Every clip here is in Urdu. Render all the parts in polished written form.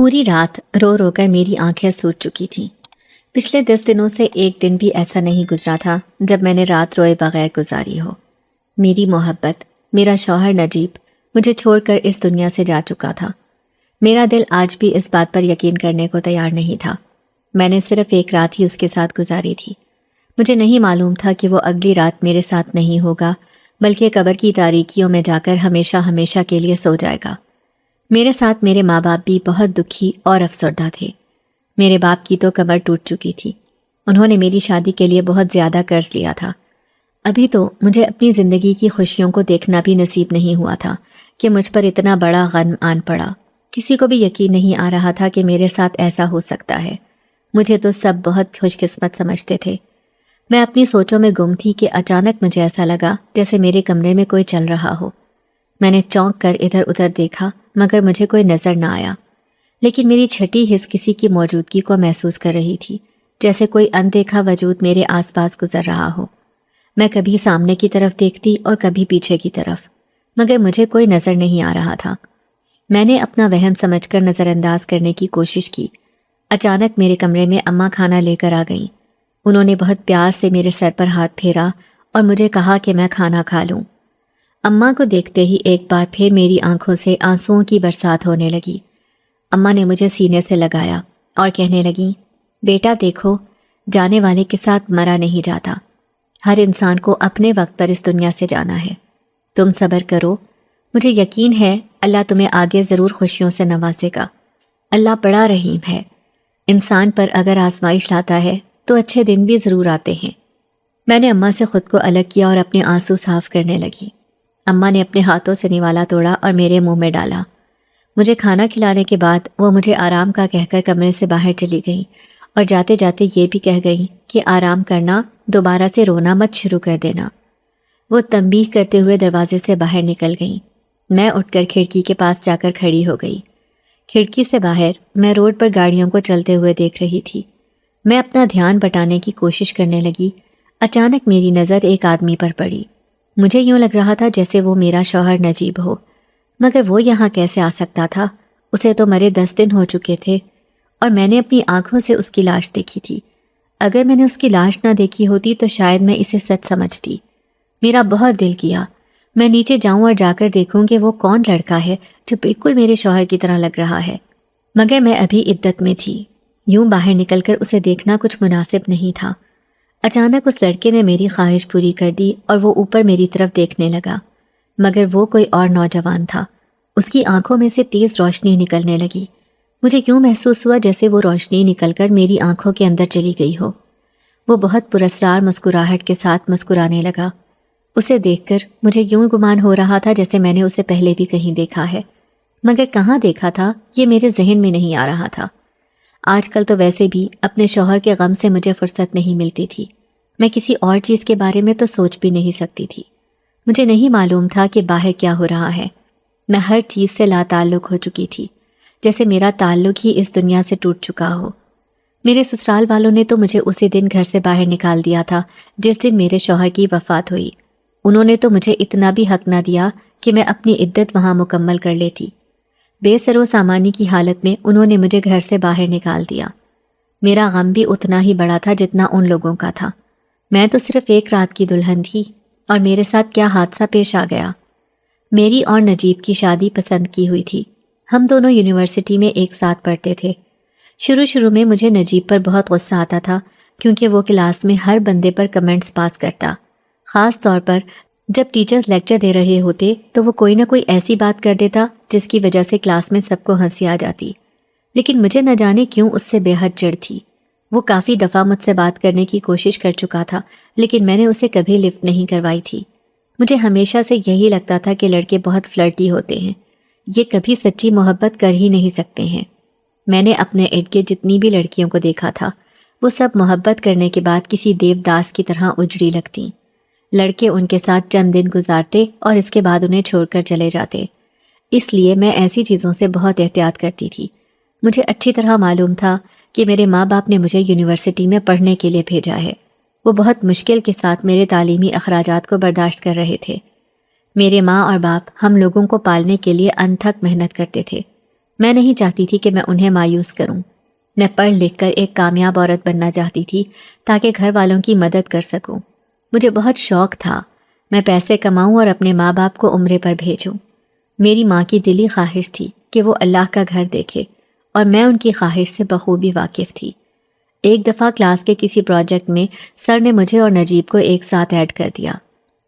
پوری رات رو رو کر میری آنکھیں سوج چکی تھیں۔ پچھلے 10 دنوں سے ایک دن بھی ایسا نہیں گزرا تھا جب میں نے رات روئے بغیر گزاری ہو۔ میری محبت، میرا شوہر نجیب مجھے چھوڑ کر اس دنیا سے جا چکا تھا۔ میرا دل آج بھی اس بات پر یقین کرنے کو تیار نہیں تھا۔ میں نے صرف ایک رات ہی اس کے ساتھ گزاری تھی۔ مجھے نہیں معلوم تھا کہ وہ اگلی رات میرے ساتھ نہیں ہوگا، بلکہ قبر کی تاریکیوں میں جا کر ہمیشہ ہمیشہ کے لیے سو جائے گا۔ میرے ساتھ میرے ماں باپ بھی بہت دکھی اور افسردہ تھے۔ میرے باپ کی تو کمر ٹوٹ چکی تھی۔ انہوں نے میری شادی کے لیے بہت زیادہ قرض لیا تھا۔ ابھی تو مجھے اپنی زندگی کی خوشیوں کو دیکھنا بھی نصیب نہیں ہوا تھا کہ مجھ پر اتنا بڑا غم آن پڑا۔ کسی کو بھی یقین نہیں آ رہا تھا کہ میرے ساتھ ایسا ہو سکتا ہے۔ مجھے تو سب بہت خوش قسمت سمجھتے تھے۔ میں اپنی سوچوں میں گم تھی کہ اچانک مجھے ایسا لگا جیسے میرے کمرے میں کوئی چل رہا ہو۔ میں نے چونک کر ادھر ادھر دیکھا مگر مجھے کوئی نظر نہ آیا، لیکن میری چھٹی حس کسی کی موجودگی کو محسوس کر رہی تھی، جیسے کوئی اندیکھا وجود میرے آس پاس گزر رہا ہو۔ میں کبھی سامنے کی طرف دیکھتی اور کبھی پیچھے کی طرف، مگر مجھے کوئی نظر نہیں آ رہا تھا۔ میں نے اپنا وہم سمجھ کر نظر انداز کرنے کی کوشش کی۔ اچانک میرے کمرے میں اماں کھانا لے کر آ گئیں۔ انہوں نے بہت پیار سے میرے سر پر ہاتھ پھیرا اور مجھے کہا کہ میں کھانا کھا لوں۔ اماں کو دیکھتے ہی ایک بار پھر میری آنکھوں سے آنسوؤں کی برسات ہونے لگی۔ اماں نے مجھے سینے سے لگایا اور کہنے لگیں، بیٹا دیکھو، جانے والے کے ساتھ مرا نہیں جاتا۔ ہر انسان کو اپنے وقت پر اس دنیا سے جانا ہے۔ تم صبر کرو، مجھے یقین ہے اللہ تمہیں آگے ضرور خوشیوں سے نوازے گا۔ اللہ بڑا رحیم ہے۔ انسان پر اگر آزمائش لاتا ہے تو اچھے دن بھی ضرور آتے ہیں۔ میں نے اماں سے خود کو الگ کیا اور اپنے آنسو صاف کرنے لگی۔ اماں نے اپنے ہاتھوں سے نوالا توڑا اور میرے منہ میں ڈالا۔ مجھے کھانا کھلانے کے بعد وہ مجھے آرام کا کہہ کر کمرے سے باہر چلی گئیں اور جاتے جاتے یہ بھی کہہ گئیں کہ آرام کرنا، دوبارہ سے رونا مت شروع کر دینا۔ وہ تنبیہ کرتے ہوئے دروازے سے باہر نکل گئیں۔ میں اٹھ کر کھڑکی کے پاس جا کر کھڑی ہو گئی۔ کھڑکی سے باہر میں روڈ پر گاڑیوں کو چلتے ہوئے دیکھ رہی تھی۔ میں اپنا دھیان بٹانے کی کوشش کرنے لگی۔ اچانک میری نظر ایک آدمی پر پڑی۔ مجھے یوں لگ رہا تھا جیسے وہ میرا شوہر نجیب ہو، مگر وہ یہاں کیسے آ سکتا تھا؟ اسے تو مرے 10 دن ہو چکے تھے اور میں نے اپنی آنکھوں سے اس کی لاش دیکھی تھی۔ اگر میں نے اس کی لاش نہ دیکھی ہوتی تو شاید میں اسے سچ سمجھتی۔ میرا بہت دل کیا میں نیچے جاؤں اور جا کر دیکھوں کہ وہ کون لڑکا ہے جو بالکل میرے شوہر کی طرح لگ رہا ہے، مگر میں ابھی عدت میں تھی۔ یوں باہر نکل کر اسے دیکھنا کچھ مناسب نہیں تھا۔ اچانک اس لڑکے نے میری خواہش پوری کر دی اور وہ اوپر میری طرف دیکھنے لگا، مگر وہ کوئی اور نوجوان تھا۔ اس کی آنکھوں میں سے تیز روشنی نکلنے لگی۔ مجھے کیوں محسوس ہوا جیسے وہ روشنی نکل کر میری آنکھوں کے اندر چلی گئی ہو۔ وہ بہت پراسرار مسکراہٹ کے ساتھ مسکرانے لگا۔ اسے دیکھ کر مجھے یوں گمان ہو رہا تھا جیسے میں نے اسے پہلے بھی کہیں دیکھا ہے، مگر کہاں دیکھا تھا یہ میرے ذہن میں نہیں آ رہا تھا۔ آج کل تو ویسے بھی اپنے شوہر کے غم سے مجھے فرصت نہیں ملتی تھی۔ میں کسی اور چیز کے بارے میں تو سوچ بھی نہیں سکتی تھی۔ مجھے نہیں معلوم تھا کہ باہر کیا ہو رہا ہے۔ میں ہر چیز سے لا تعلق ہو چکی تھی، جیسے میرا تعلق ہی اس دنیا سے ٹوٹ چکا ہو۔ میرے سسرال والوں نے تو مجھے اسی دن گھر سے باہر نکال دیا تھا جس دن میرے شوہر کی وفات ہوئی۔ انہوں نے تو مجھے اتنا بھی حق نہ دیا کہ میں اپنی عدت وہاں مکمل کر لیتی۔ بے سر و سامانی کی حالت میں انہوں نے مجھے گھر سے باہر نکال دیا۔ میرا غم بھی اتنا ہی بڑا تھا جتنا ان لوگوں کا تھا۔ میں تو صرف ایک رات کی دلہن تھی اور میرے ساتھ کیا حادثہ پیش آ گیا۔ میری اور نجیب کی شادی پسند کی ہوئی تھی۔ ہم دونوں یونیورسٹی میں ایک ساتھ پڑھتے تھے۔ شروع میں مجھے نجیب پر بہت غصہ آتا تھا کیونکہ وہ کلاس میں ہر بندے پر کمنٹس پاس کرتا، خاص طور پر جب ٹیچرز لیکچر دے رہے ہوتے تو وہ کوئی نہ کوئی ایسی بات کر دیتا جس کی وجہ سے کلاس میں سب کو ہنسی آ جاتی۔ لیکن مجھے نہ جانے کیوں اس سے بے حد چڑ تھی۔ وہ کافی دفعہ مجھ سے بات کرنے کی کوشش کر چکا تھا لیکن میں نے اسے کبھی لفٹ نہیں کروائی تھی۔ مجھے ہمیشہ سے یہی لگتا تھا کہ لڑکے بہت فلرٹی ہوتے ہیں، یہ کبھی سچی محبت کر ہی نہیں سکتے ہیں۔ میں نے اپنے ارد گرد جتنی بھی لڑکیوں کو دیکھا تھا وہ سب محبت کرنے کے بعد کسی دیوداس کی طرح اجڑی لگتیں۔ لڑکے ان کے ساتھ چند دن گزارتے اور اس کے بعد انہیں چھوڑ کر چلے جاتے۔ اس لیے میں ایسی چیزوں سے بہت احتیاط کرتی تھی۔ مجھے اچھی طرح معلوم تھا کہ میرے ماں باپ نے مجھے یونیورسٹی میں پڑھنے کے لیے بھیجا ہے۔ وہ بہت مشکل کے ساتھ میرے تعلیمی اخراجات کو برداشت کر رہے تھے۔ میرے ماں اور باپ ہم لوگوں کو پالنے کے لیے انتھک محنت کرتے تھے۔ میں نہیں چاہتی تھی کہ میں انہیں مایوس کروں۔ میں پڑھ لکھ کر ایک کامیاب عورت بننا چاہتی تھی تاکہ گھر والوں کی مدد کر سکوں۔ مجھے بہت شوق تھا میں پیسے کماؤں اور اپنے ماں باپ کو عمرے پر بھیجوں۔ میری ماں کی دلی خواہش تھی کہ وہ اللہ کا گھر دیکھے اور میں ان کی خواہش سے بخوبی واقف تھی۔ ایک دفعہ کلاس کے کسی پروجیکٹ میں سر نے مجھے اور نجیب کو ایک ساتھ ایڈ کر دیا۔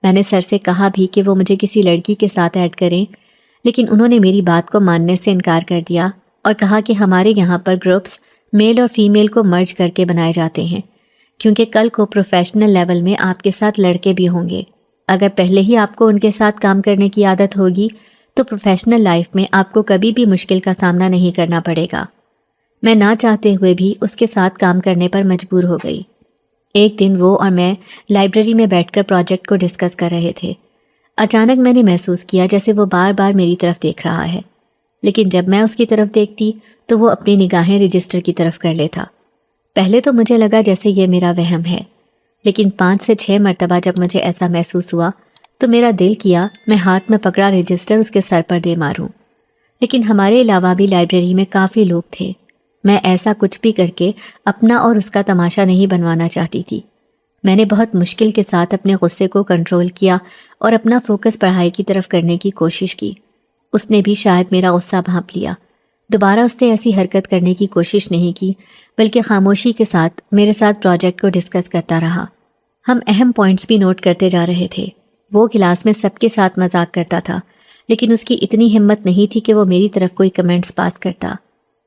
میں نے سر سے کہا بھی کہ وہ مجھے کسی لڑکی کے ساتھ ایڈ کریں، لیکن انہوں نے میری بات کو ماننے سے انکار کر دیا اور کہا کہ ہمارے یہاں پر گروپس میل اور فیمیل کو مرج کر کے بنائے جاتے ہیں، کیونکہ کل کو پروفیشنل لیول میں آپ کے ساتھ لڑکے بھی ہوں گے۔ اگر پہلے ہی آپ کو ان کے ساتھ کام کرنے کی عادت ہوگی تو پروفیشنل لائف میں آپ کو کبھی بھی مشکل کا سامنا نہیں کرنا پڑے گا۔ میں نہ چاہتے ہوئے بھی اس کے ساتھ کام کرنے پر مجبور ہو گئی۔ ایک دن وہ اور میں لائبریری میں بیٹھ کر پروجیکٹ کو ڈسکس کر رہے تھے۔ اچانک میں نے محسوس کیا جیسے وہ بار بار میری طرف دیکھ رہا ہے، لیکن جب میں اس کی طرف دیکھتی تو وہ اپنی نگاہیں رجسٹر کی طرف کر لیتا۔ پہلے تو مجھے لگا جیسے یہ میرا وہم ہے، لیکن 5 سے 6 مرتبہ جب مجھے ایسا محسوس ہوا تو میرا دل کیا میں ہاتھ میں پکڑا رجسٹر اس کے سر پر دے ماروں، لیکن ہمارے علاوہ بھی لائبریری میں کافی لوگ تھے۔ میں ایسا کچھ بھی کر کے اپنا اور اس کا تماشا نہیں بنوانا چاہتی تھی۔ میں نے بہت مشکل کے ساتھ اپنے غصے کو کنٹرول کیا اور اپنا فوکس پڑھائی کی طرف کرنے کی کوشش کی۔ اس نے بھی شاید میرا غصہ بھانپ لیا۔ دوبارہ اس نے ایسی حرکت کرنے کی کوشش نہیں کی، بلکہ خاموشی کے ساتھ میرے ساتھ پروجیکٹ کو ڈسکس کرتا رہا۔ ہم اہم پوائنٹس بھی نوٹ کرتے جا رہے تھے۔ وہ کلاس میں سب کے ساتھ مذاق کرتا تھا، لیکن اس کی اتنی ہمت نہیں تھی کہ وہ میری طرف کوئی کمنٹس پاس کرتا۔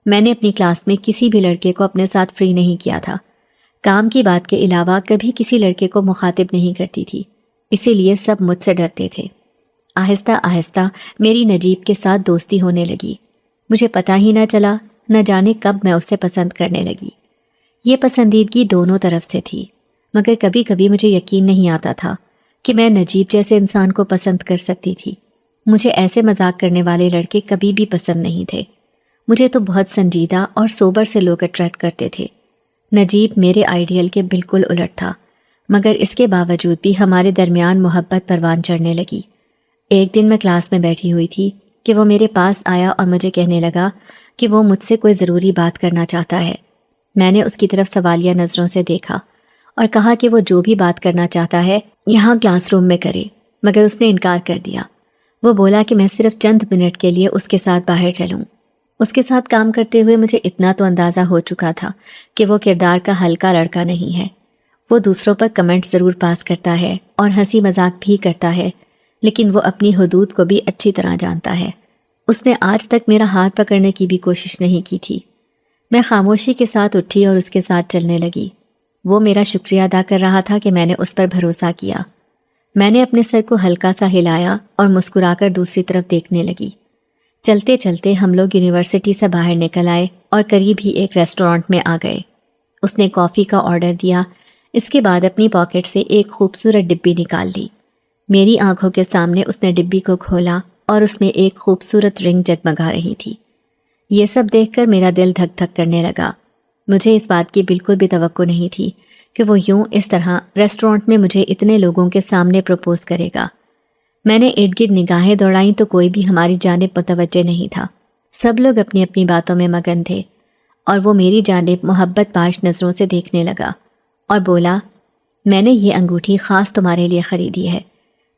میں نے اپنی کلاس میں کسی بھی لڑکے کو اپنے ساتھ فری نہیں کیا تھا۔ کام کی بات کے علاوہ کبھی کسی لڑکے کو مخاطب نہیں کرتی تھی، اسی لیے سب مجھ سے ڈرتے تھے۔ آہستہ آہستہ میری نجیب کے ساتھ دوستی ہونے لگی۔ مجھے پتہ ہی نہ چلا، نہ جانے کب میں اسے پسند کرنے لگی۔ یہ پسندیدگی دونوں طرف سے تھی، مگر کبھی کبھی مجھے یقین نہیں آتا تھا کہ میں نجیب جیسے انسان کو پسند کر سکتی تھی۔ مجھے ایسے مذاق کرنے والے لڑکے کبھی بھی پسند نہیں تھے۔ مجھے تو بہت سنجیدہ اور سوبر سے لوگ اٹریکٹ کرتے تھے۔ نجیب میرے آئیڈیل کے بالکل الٹ تھا، مگر اس کے باوجود بھی ہمارے درمیان محبت پروان چڑھنے لگی۔ ایک دن میں کلاس میں بیٹھی ہوئی تھی کہ وہ میرے پاس آیا اور مجھے کہنے لگا کہ وہ مجھ سے کوئی ضروری بات کرنا چاہتا ہے۔ میں نے اس کی طرف سوالیہ نظروں سے دیکھا اور کہا کہ وہ جو بھی بات کرنا چاہتا ہے یہاں کلاس روم میں کرے، مگر اس نے انکار کر دیا۔ وہ بولا کہ میں صرف چند منٹ کے لیے اس کے ساتھ باہر چلوں۔ اس کے ساتھ کام کرتے ہوئے مجھے اتنا تو اندازہ ہو چکا تھا کہ وہ کردار کا ہلکا لڑکا نہیں ہے۔ وہ دوسروں پر کمنٹ ضرور پاس کرتا ہے اور ہنسی مذاق بھی کرتا ہے، لیکن وہ اپنی حدود کو بھی اچھی طرح جانتا ہے۔ اس نے آج تک میرا ہاتھ پکڑنے کی بھی کوشش نہیں کی تھی۔ میں خاموشی کے ساتھ اٹھی اور اس کے ساتھ چلنے لگی۔ وہ میرا شکریہ ادا کر رہا تھا کہ میں نے اس پر بھروسہ کیا۔ میں نے اپنے سر کو ہلکا سا ہلایا اور مسکرا کر دوسری طرف دیکھنے لگی۔ چلتے چلتے ہم لوگ یونیورسٹی سے باہر نکل آئے اور قریب ہی ایک ریسٹورانٹ میں آ گئے۔ اس نے کافی کا آرڈر دیا، اس کے بعد اپنی پاکٹ سے ایک خوبصورت ڈبی نکال لی۔ میری آنکھوں کے سامنے اس نے ڈبی کو کھولا اور اس میں ایک خوبصورت رنگ جگمگا رہی تھی۔ یہ سب دیکھ کر میرا دل دھک دھک کرنے لگا۔ مجھے اس بات کی بالکل بھی توقع نہیں تھی کہ وہ یوں اس طرح ریسٹورانٹ میں مجھے اتنے لوگوں کے سامنے پروپوز کرے گا۔ میں نے ارد گرد نگاہیں دوڑائیں تو کوئی بھی ہماری جانب متوجہ نہیں تھا۔ سب لوگ اپنی اپنی باتوں میں مگن تھے اور وہ میری جانب محبت پاش نظروں سے دیکھنے لگا اور بولا، میں نے یہ انگوٹھی خاص تمہارے لیے خریدی ہے۔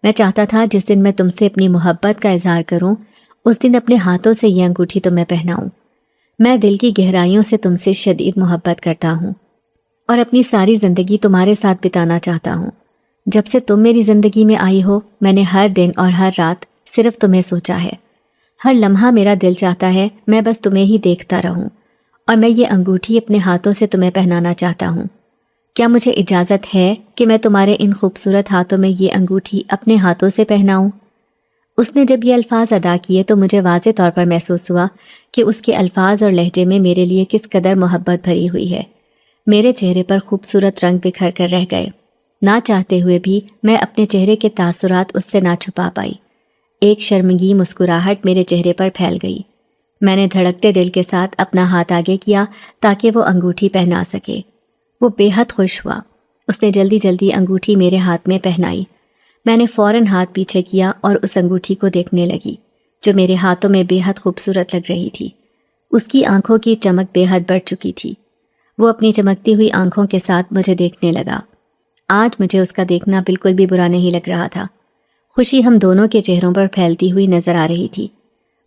میں چاہتا تھا جس دن میں تم سے اپنی محبت کا اظہار کروں اس دن اپنے ہاتھوں سے یہ انگوٹھی تمہیں پہناؤں۔ میں دل کی گہرائیوں سے تم سے شدید محبت کرتا ہوں اور اپنی ساری زندگی تمہارے ساتھ بتانا چاہتا ہوں۔ جب سے تم میری زندگی میں آئی ہو میں نے ہر دن اور ہر رات صرف تمہیں سوچا ہے۔ ہر لمحہ میرا دل چاہتا ہے میں بس تمہیں ہی دیکھتا رہوں، اور میں یہ انگوٹھی اپنے ہاتھوں سے تمہیں پہنانا چاہتا ہوں۔ کیا مجھے اجازت ہے کہ میں تمہارے ان خوبصورت ہاتھوں میں یہ انگوٹھی اپنے ہاتھوں سے پہناؤں؟ اس نے جب یہ الفاظ ادا کیے تو مجھے واضح طور پر محسوس ہوا کہ اس کے الفاظ اور لہجے میں میرے لیے کس قدر محبت بھری ہوئی ہے۔ میرے چہرے پر خوبصورت رنگ بکھر کر رہ گئے۔ نہ چاہتے ہوئے بھی میں اپنے چہرے کے تاثرات اس سے نہ چھپا پائی۔ ایک شرمگی مسکراہٹ میرے چہرے پر پھیل گئی۔ میں نے دھڑکتے دل کے ساتھ اپنا ہاتھ آگے کیا تاکہ وہ انگوٹھی پہنا سکے۔ وہ بے حد خوش ہوا۔ اس نے جلدی جلدی انگوٹھی میرے ہاتھ میں پہنائی۔ میں نے فوراً ہاتھ پیچھے کیا اور اس انگوٹھی کو دیکھنے لگی جو میرے ہاتھوں میں بے حد خوبصورت لگ رہی تھی۔ اس کی آنکھوں کی چمک بے حد بڑھ چکی تھی۔ وہ اپنی چمکتی ہوئی آنکھوں کے ساتھ مجھے دیکھنے لگا۔ آج مجھے اس کا دیکھنا بالکل بھی برا نہیں لگ رہا تھا۔ خوشی ہم دونوں کے چہروں پر پھیلتی ہوئی نظر آ رہی تھی۔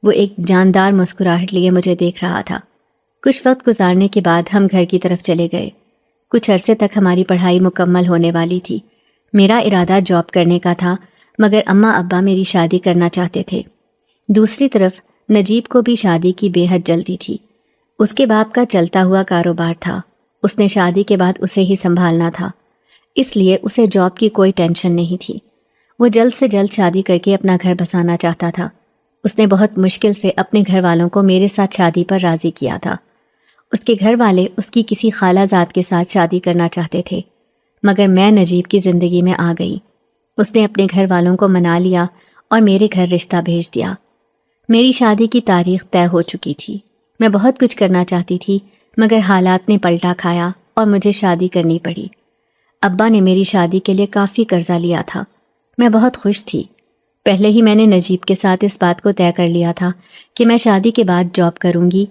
وہ ایک جاندار مسکراہٹ لیے مجھے دیکھ رہا تھا۔ کچھ وقت گزارنے کے بعد ہم گھر کی طرف چلے گئے۔ کچھ عرصے تک ہماری پڑھائی مکمل ہونے والی تھی۔ میرا ارادہ جاب کرنے کا تھا، مگر اماں ابا میری شادی کرنا چاہتے تھے۔ دوسری طرف نجیب کو بھی شادی کی بے حد جلدی تھی۔ اس کے باپ کا چلتا ہوا کاروبار تھا۔ اس نے شادی کے بعد اسے ہی سنبھالنا تھا، اس لیے اسے جاب کی کوئی ٹینشن نہیں تھی۔ وہ جلد سے جلد شادی کر کے اپنا گھر بسانا چاہتا تھا۔ اس نے بہت مشکل سے اپنے گھر والوں کو میرے ساتھ شادی پر راضی کیا تھا۔ اس کے گھر والے اس کی کسی خالہ زاد کے ساتھ شادی کرنا چاہتے تھے، مگر میں نجیب کی زندگی میں آ گئی۔ اس نے اپنے گھر والوں کو منا لیا اور میرے گھر رشتہ بھیج دیا۔ میری شادی کی تاریخ طے ہو چکی تھی۔ میں بہت کچھ کرنا چاہتی تھی، مگر حالات نے پلٹا کھایا اور مجھے شادی کرنی پڑی۔ ابا نے میری شادی کے لیے کافی قرضہ لیا تھا۔ میں بہت خوش تھی۔ پہلے ہی میں نے نجیب کے ساتھ اس بات کو طے کر لیا تھا کہ میں شادی کے بعد جاب کروں گی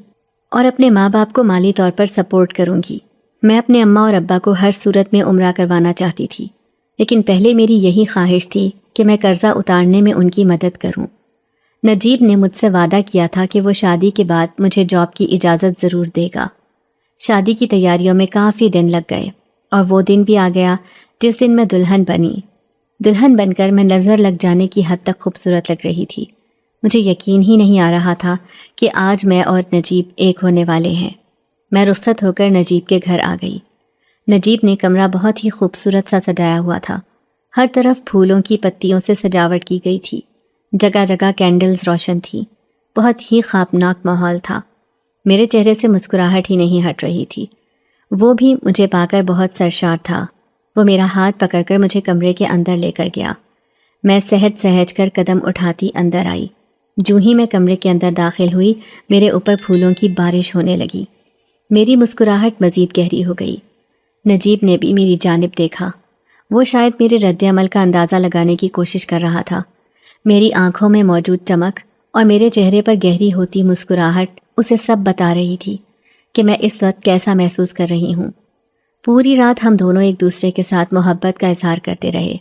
اور اپنے ماں باپ کو مالی طور پر سپورٹ کروں گی۔ میں اپنے اماں اور ابا کو ہر صورت میں عمرہ کروانا چاہتی تھی، لیکن پہلے میری یہی خواہش تھی کہ میں قرضہ اتارنے میں ان کی مدد کروں۔ نجیب نے مجھ سے وعدہ کیا تھا کہ وہ شادی کے بعد مجھے جاب کی اجازت ضرور دے گا۔ شادی کی تیاریوں میں کافی دن لگ گئے اور وہ دن بھی آ گیا جس دن میں دلہن بنی۔ دلہن بن کر میں نظر لگ جانے کی حد تک خوبصورت لگ رہی تھی۔ مجھے یقین ہی نہیں آ رہا تھا کہ آج میں اور نجیب ایک ہونے والے ہیں۔ میں رخصت ہو کر نجیب کے گھر آ گئی۔ نجیب نے کمرہ بہت ہی خوبصورت سا سجایا ہوا تھا۔ ہر طرف پھولوں کی پتیوں سے سجاوٹ کی گئی تھی۔ جگہ جگہ کینڈلز روشن تھی۔ بہت ہی خوابناک ماحول تھا۔ میرے چہرے سے مسکراہٹ ہی نہیں ہٹ رہی تھی۔ وہ بھی مجھے پا کر بہت سرشار تھا۔ وہ میرا ہاتھ پکڑ کر مجھے کمرے کے اندر لے کر گیا۔ میں سہج سہج کر قدم اٹھاتی اندر آئی۔ جو ہی میں کمرے کے اندر داخل ہوئی، میرے اوپر پھولوں کی بارش ہونے لگی۔ میری مسکراہٹ مزید گہری ہو گئی۔ نجیب نے بھی میری جانب دیکھا۔ وہ شاید میرے رد عمل کا اندازہ لگانے کی کوشش کر رہا تھا۔ میری آنکھوں میں موجود چمک اور میرے چہرے پر گہری ہوتی مسکراہٹ اسے سب بتا رہی تھی کہ میں اس وقت کیسا محسوس کر رہی ہوں۔ پوری رات ہم دونوں ایک دوسرے کے ساتھ محبت کا اظہار کرتے رہے۔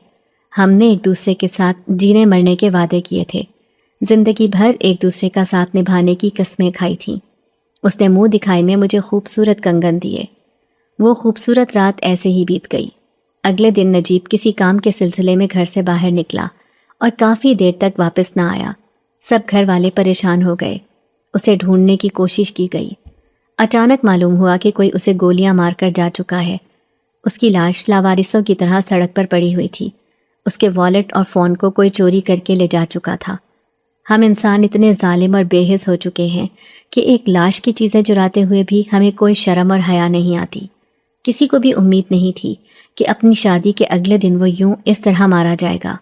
ہم نے ایک دوسرے کے ساتھ جینے مرنے کے وعدے کیے تھے۔ زندگی بھر ایک دوسرے کا ساتھ نبھانے کی قسمیں کھائی تھیں۔ اس نے منہ دکھائی میں مجھے خوبصورت کنگن دیے۔ وہ خوبصورت رات ایسے ہی بیت گئی۔ اگلے دن نجیب کسی کام کے سلسلے میں گھر سے باہر نکلا اور کافی دیر تک واپس نہ آیا۔ سب گھر والے پریشان ہو گئے۔ اسے ڈھونڈنے کی کوشش کی گئی۔ اچانک معلوم ہوا کہ کوئی اسے گولیاں مار کر جا چکا ہے۔ اس کی لاش لاوارثوں کی طرح سڑک پر پڑی ہوئی تھی۔ اس کے والیٹ اور فون کو کوئی چوری کر کے لے جا چکا تھا۔ ہم انسان اتنے ظالم اور بے حس ہو چکے ہیں کہ ایک لاش کی چیزیں چراتے ہوئے بھی ہمیں کوئی شرم اور حیا نہیں آتی۔ کسی کو بھی امید نہیں تھی کہ اپنی شادی کے اگلے دن وہ یوں اس طرح مارا جائے گا۔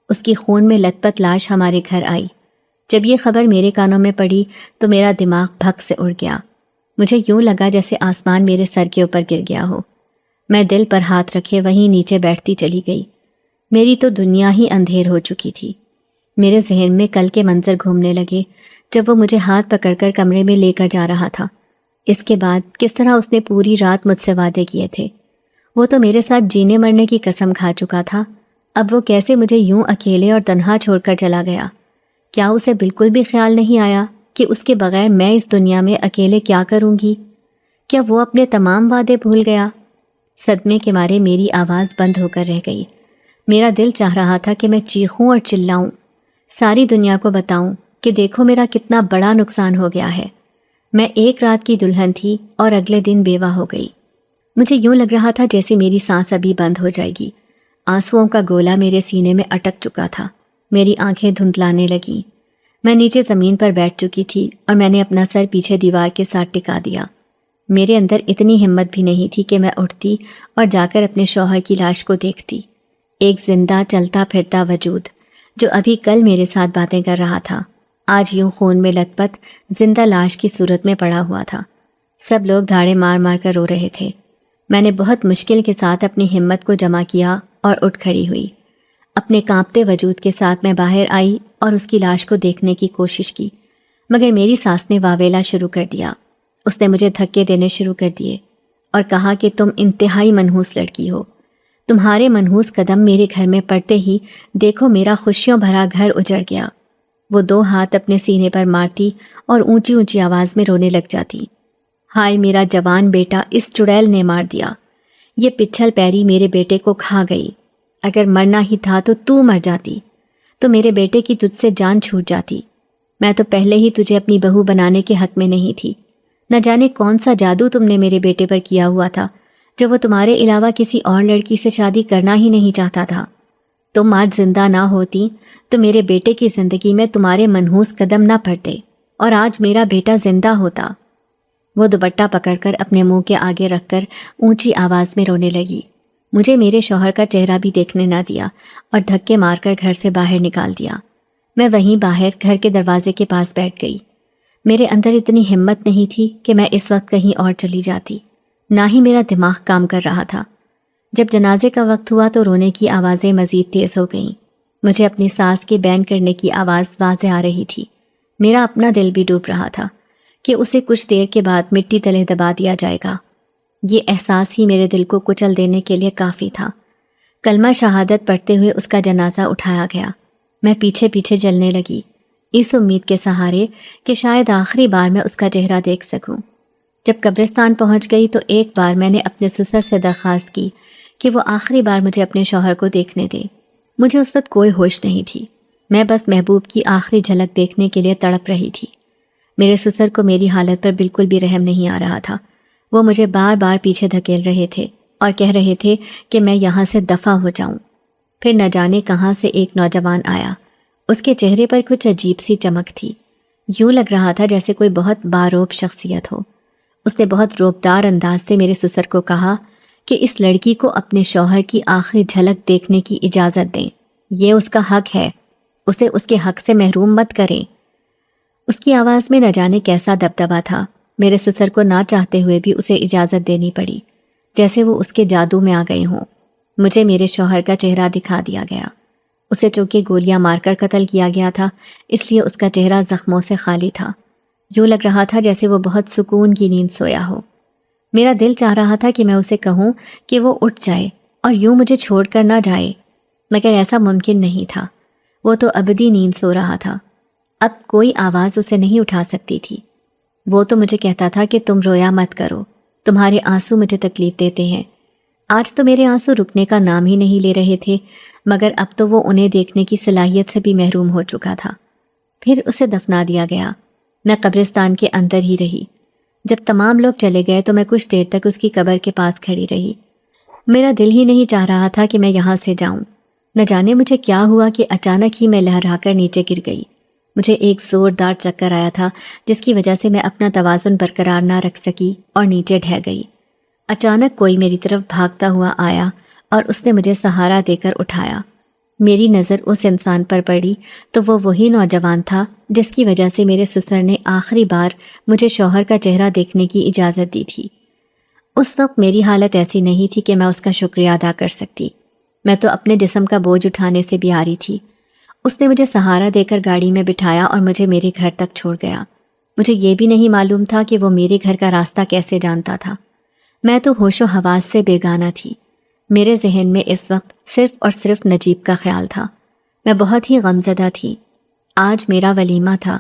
اس کی خون میں لت پت لاش ہمارے گھر آئی۔ جب یہ خبر میرے کانوں میں پڑی تو میرا دماغ بھگ سے اڑ گیا۔ مجھے یوں لگا جیسے آسمان میرے سر کے اوپر گر گیا ہو۔ میں دل پر ہاتھ رکھے وہیں نیچے بیٹھتی چلی گئی۔ میری تو دنیا ہی اندھیر ہو چکی تھی۔ میرے ذہن میں کل کے منظر گھومنے لگے جب وہ مجھے ہاتھ پکڑ کر کمرے میں لے کر جا رہا تھا۔ اس کے بعد کس طرح اس نے پوری رات مجھ سے وعدے کیے تھے۔ وہ تو میرے ساتھ جینے مرنے کی قسم کھا چکا تھا۔ اب وہ کیسے مجھے یوں اکیلے اور تنہا چھوڑ کر چلا گیا؟ کیا اسے بالکل بھی خیال نہیں آیا کہ اس کے بغیر میں اس دنیا میں اکیلے کیا کروں گی؟ کیا وہ اپنے تمام وعدے بھول گیا؟ صدمے کے مارے میری آواز بند ہو کر رہ گئی۔ میرا دل چاہ رہا تھا کہ میں چیخوں اور چلاؤں، ساری دنیا کو بتاؤں کہ دیکھو میرا کتنا بڑا نقصان ہو گیا ہے۔ میں ایک رات کی دلہن تھی اور اگلے دن بیوہ ہو گئی۔ مجھے یوں لگ رہا تھا جیسے میری سانس ابھی بند ہو جائے گی۔ آنسوؤں کا گولا میرے سینے میں اٹک چکا تھا۔ میری آنکھیں دھندلانے لگیں۔ میں نیچے زمین پر بیٹھ چکی تھی اور میں نے اپنا سر پیچھے دیوار کے ساتھ ٹکا دیا۔ میرے اندر اتنی ہمت بھی نہیں تھی کہ میں اٹھتی اور جا کر اپنے شوہر کی لاش کو دیکھتی۔ ایک زندہ چلتا پھرتا وجود جو ابھی کل میرے ساتھ باتیں کر رہا تھا، آج یوں خون میں لت پت زندہ لاش کی صورت میں پڑا ہوا تھا۔ سب لوگ دھاڑے مار مار کر رو رہے تھے۔ میں نے بہت مشکل کے ساتھ اپنی ہمت کو جمع کیا اور اٹھ کھڑی ہوئی۔ اپنے کانپتے وجود کے ساتھ میں باہر آئی اور اس کی لاش کو دیکھنے کی کوشش کی، مگر میری ساس نے واویلا شروع کر دیا۔ اس نے مجھے دھکے دینے شروع کر دیے اور کہا کہ تم انتہائی منحوس لڑکی ہو۔ تمہارے منحوس قدم میرے گھر میں پڑتے ہی دیکھو میرا خوشیوں بھرا گھر اجڑ گیا۔ وہ 2 ہاتھ اپنے سینے پر مارتی اور اونچی اونچی آواز میں رونے لگ جاتی۔ ہائے میرا جوان بیٹا اس چڑیل نے مار دیا، یہ پچھل پیری میرے بیٹے کو کھا گئی، اگر مرنا ہی تھا تو مر جاتی، تو میرے بیٹے کی تجھ سے جان چھوٹ جاتی۔ میں تو پہلے ہی تجھے اپنی بہو بنانے کے حق میں نہیں تھی، نہ جانے کون سا جادو تم نے میرے بیٹے پر کیا ہوا تھا جو وہ تمہارے علاوہ کسی اور لڑکی سے شادی کرنا ہی نہیں چاہتا تھا۔ تم آج زندہ نہ ہوتی تو میرے بیٹے کی زندگی میں تمہارے منحوس قدم نہ پڑتے اور آج میرا بیٹا زندہ ہوتا۔ وہ دوپٹہ پکڑ کر اپنے منہ کے آگے رکھ کر اونچی آواز میں رونے لگی۔ مجھے میرے شوہر کا چہرہ بھی دیکھنے نہ دیا اور دھکے مار کر گھر سے باہر نکال دیا۔ میں وہیں باہر گھر کے دروازے کے پاس بیٹھ گئی۔ میرے اندر اتنی ہمت نہیں تھی کہ میں اس وقت کہیں اور چلی جاتی، نہ ہی میرا دماغ کام کر رہا تھا۔ جب جنازے کا وقت ہوا تو رونے کی آوازیں مزید تیز ہو گئیں۔ مجھے اپنی سانس کے بین کرنے کی آواز واضح آ رہی تھی۔ میرا اپنا دل بھی ڈوب رہا تھا کہ اسے کچھ دیر کے بعد مٹی تلے دبا دیا جائے گا۔ یہ احساس ہی میرے دل کو کچل دینے کے لیے کافی تھا۔ کلمہ شہادت پڑھتے ہوئے اس کا جنازہ اٹھایا گیا۔ میں پیچھے پیچھے جلنے لگی، اس امید کے سہارے کہ شاید آخری بار میں اس کا چہرہ دیکھ سکوں۔ جب قبرستان پہنچ گئی تو ایک بار میں نے اپنے سسر سے درخواست کی کہ وہ آخری بار مجھے اپنے شوہر کو دیکھنے دے۔ مجھے اس وقت کوئی ہوش نہیں تھی، میں بس محبوب کی آخری جھلک دیکھنے کے لیے تڑپ رہی تھی۔ میرے سسر کو میری حالت پر بالکل بھی رحم نہیں آ رہا تھا۔ وہ مجھے بار بار پیچھے دھکیل رہے تھے اور کہہ رہے تھے کہ میں یہاں سے دفع ہو جاؤں۔ پھر نہ جانے کہاں سے ایک نوجوان آیا۔ اس کے چہرے پر کچھ عجیب سی چمک تھی، یوں لگ رہا تھا جیسے کوئی بہت باروب شخصیت ہو۔ اس نے بہت روبدار انداز سے میرے سسر کو کہا کہ اس لڑکی کو اپنے شوہر کی آخری جھلک دیکھنے کی اجازت دیں، یہ اس کا حق ہے، اسے اس کے حق سے محروم مت کریں۔ اس کی آواز میں نہ جانے کیسا دبدبا تھا۔ میرے سسر کو نہ چاہتے ہوئے بھی اسے اجازت دینی پڑی، جیسے وہ اس کے جادو میں آ گئے ہوں۔ مجھے میرے شوہر کا چہرہ دکھا دیا گیا۔ اسے چونکہ گولیاں مار کر قتل کیا گیا تھا، اس لیے اس کا چہرہ زخموں سے خالی تھا۔ یوں لگ رہا تھا جیسے وہ بہت سکون کی نیند سویا ہو۔ میرا دل چاہ رہا تھا کہ میں اسے کہوں کہ وہ اٹھ جائے اور یوں مجھے چھوڑ کر نہ جائے، مگر ایسا ممکن نہیں تھا۔ وہ تو ابدی نیند سو رہا تھا، اب کوئی آواز اسے نہیں اٹھا سکتی تھی۔ وہ تو مجھے کہتا تھا کہ تم رویا مت کرو، تمہارے آنسو مجھے تکلیف دیتے ہیں۔ آج تو میرے آنسو رکنے کا نام ہی نہیں لے رہے تھے، مگر اب تو وہ انہیں دیکھنے کی صلاحیت سے بھی محروم ہو چکا تھا۔ پھر اسے دفنا دیا گیا۔ میں قبرستان کے اندر ہی رہی۔ جب تمام لوگ چلے گئے تو میں کچھ دیر تک اس کی قبر کے پاس کھڑی رہی۔ میرا دل ہی نہیں چاہ رہا تھا کہ میں یہاں سے جاؤں۔ نہ جانے مجھے کیا ہوا کہ اچانک ہی میں لہرا کر نیچے گر گئی۔ مجھے ایک زوردار چکر آیا تھا جس کی وجہ سے میں اپنا توازن برقرار نہ رکھ سکی اور نیچے ڈھہ گئی۔ اچانک کوئی میری طرف بھاگتا ہوا آیا اور اس نے مجھے سہارا دے کر اٹھایا۔ میری نظر اس انسان پر پڑی تو وہ وہی نوجوان تھا جس کی وجہ سے میرے سسر نے آخری بار مجھے شوہر کا چہرہ دیکھنے کی اجازت دی تھی۔ اس وقت میری حالت ایسی نہیں تھی کہ میں اس کا شکریہ ادا کر سکتی۔ میں تو اپنے جسم کا بوجھ اٹھانے سے بھی آری تھی۔ اس نے مجھے سہارا دے کر گاڑی میں بٹھایا اور مجھے میرے گھر تک چھوڑ گیا۔ مجھے یہ بھی نہیں معلوم تھا کہ وہ میرے گھر کا راستہ کیسے جانتا تھا۔ میں تو ہوش و حواس سے بیگانہ تھی۔ میرے ذہن میں اس وقت صرف اور صرف نجیب کا خیال تھا۔ میں بہت ہی غمزدہ تھی۔ آج میرا ولیمہ تھا،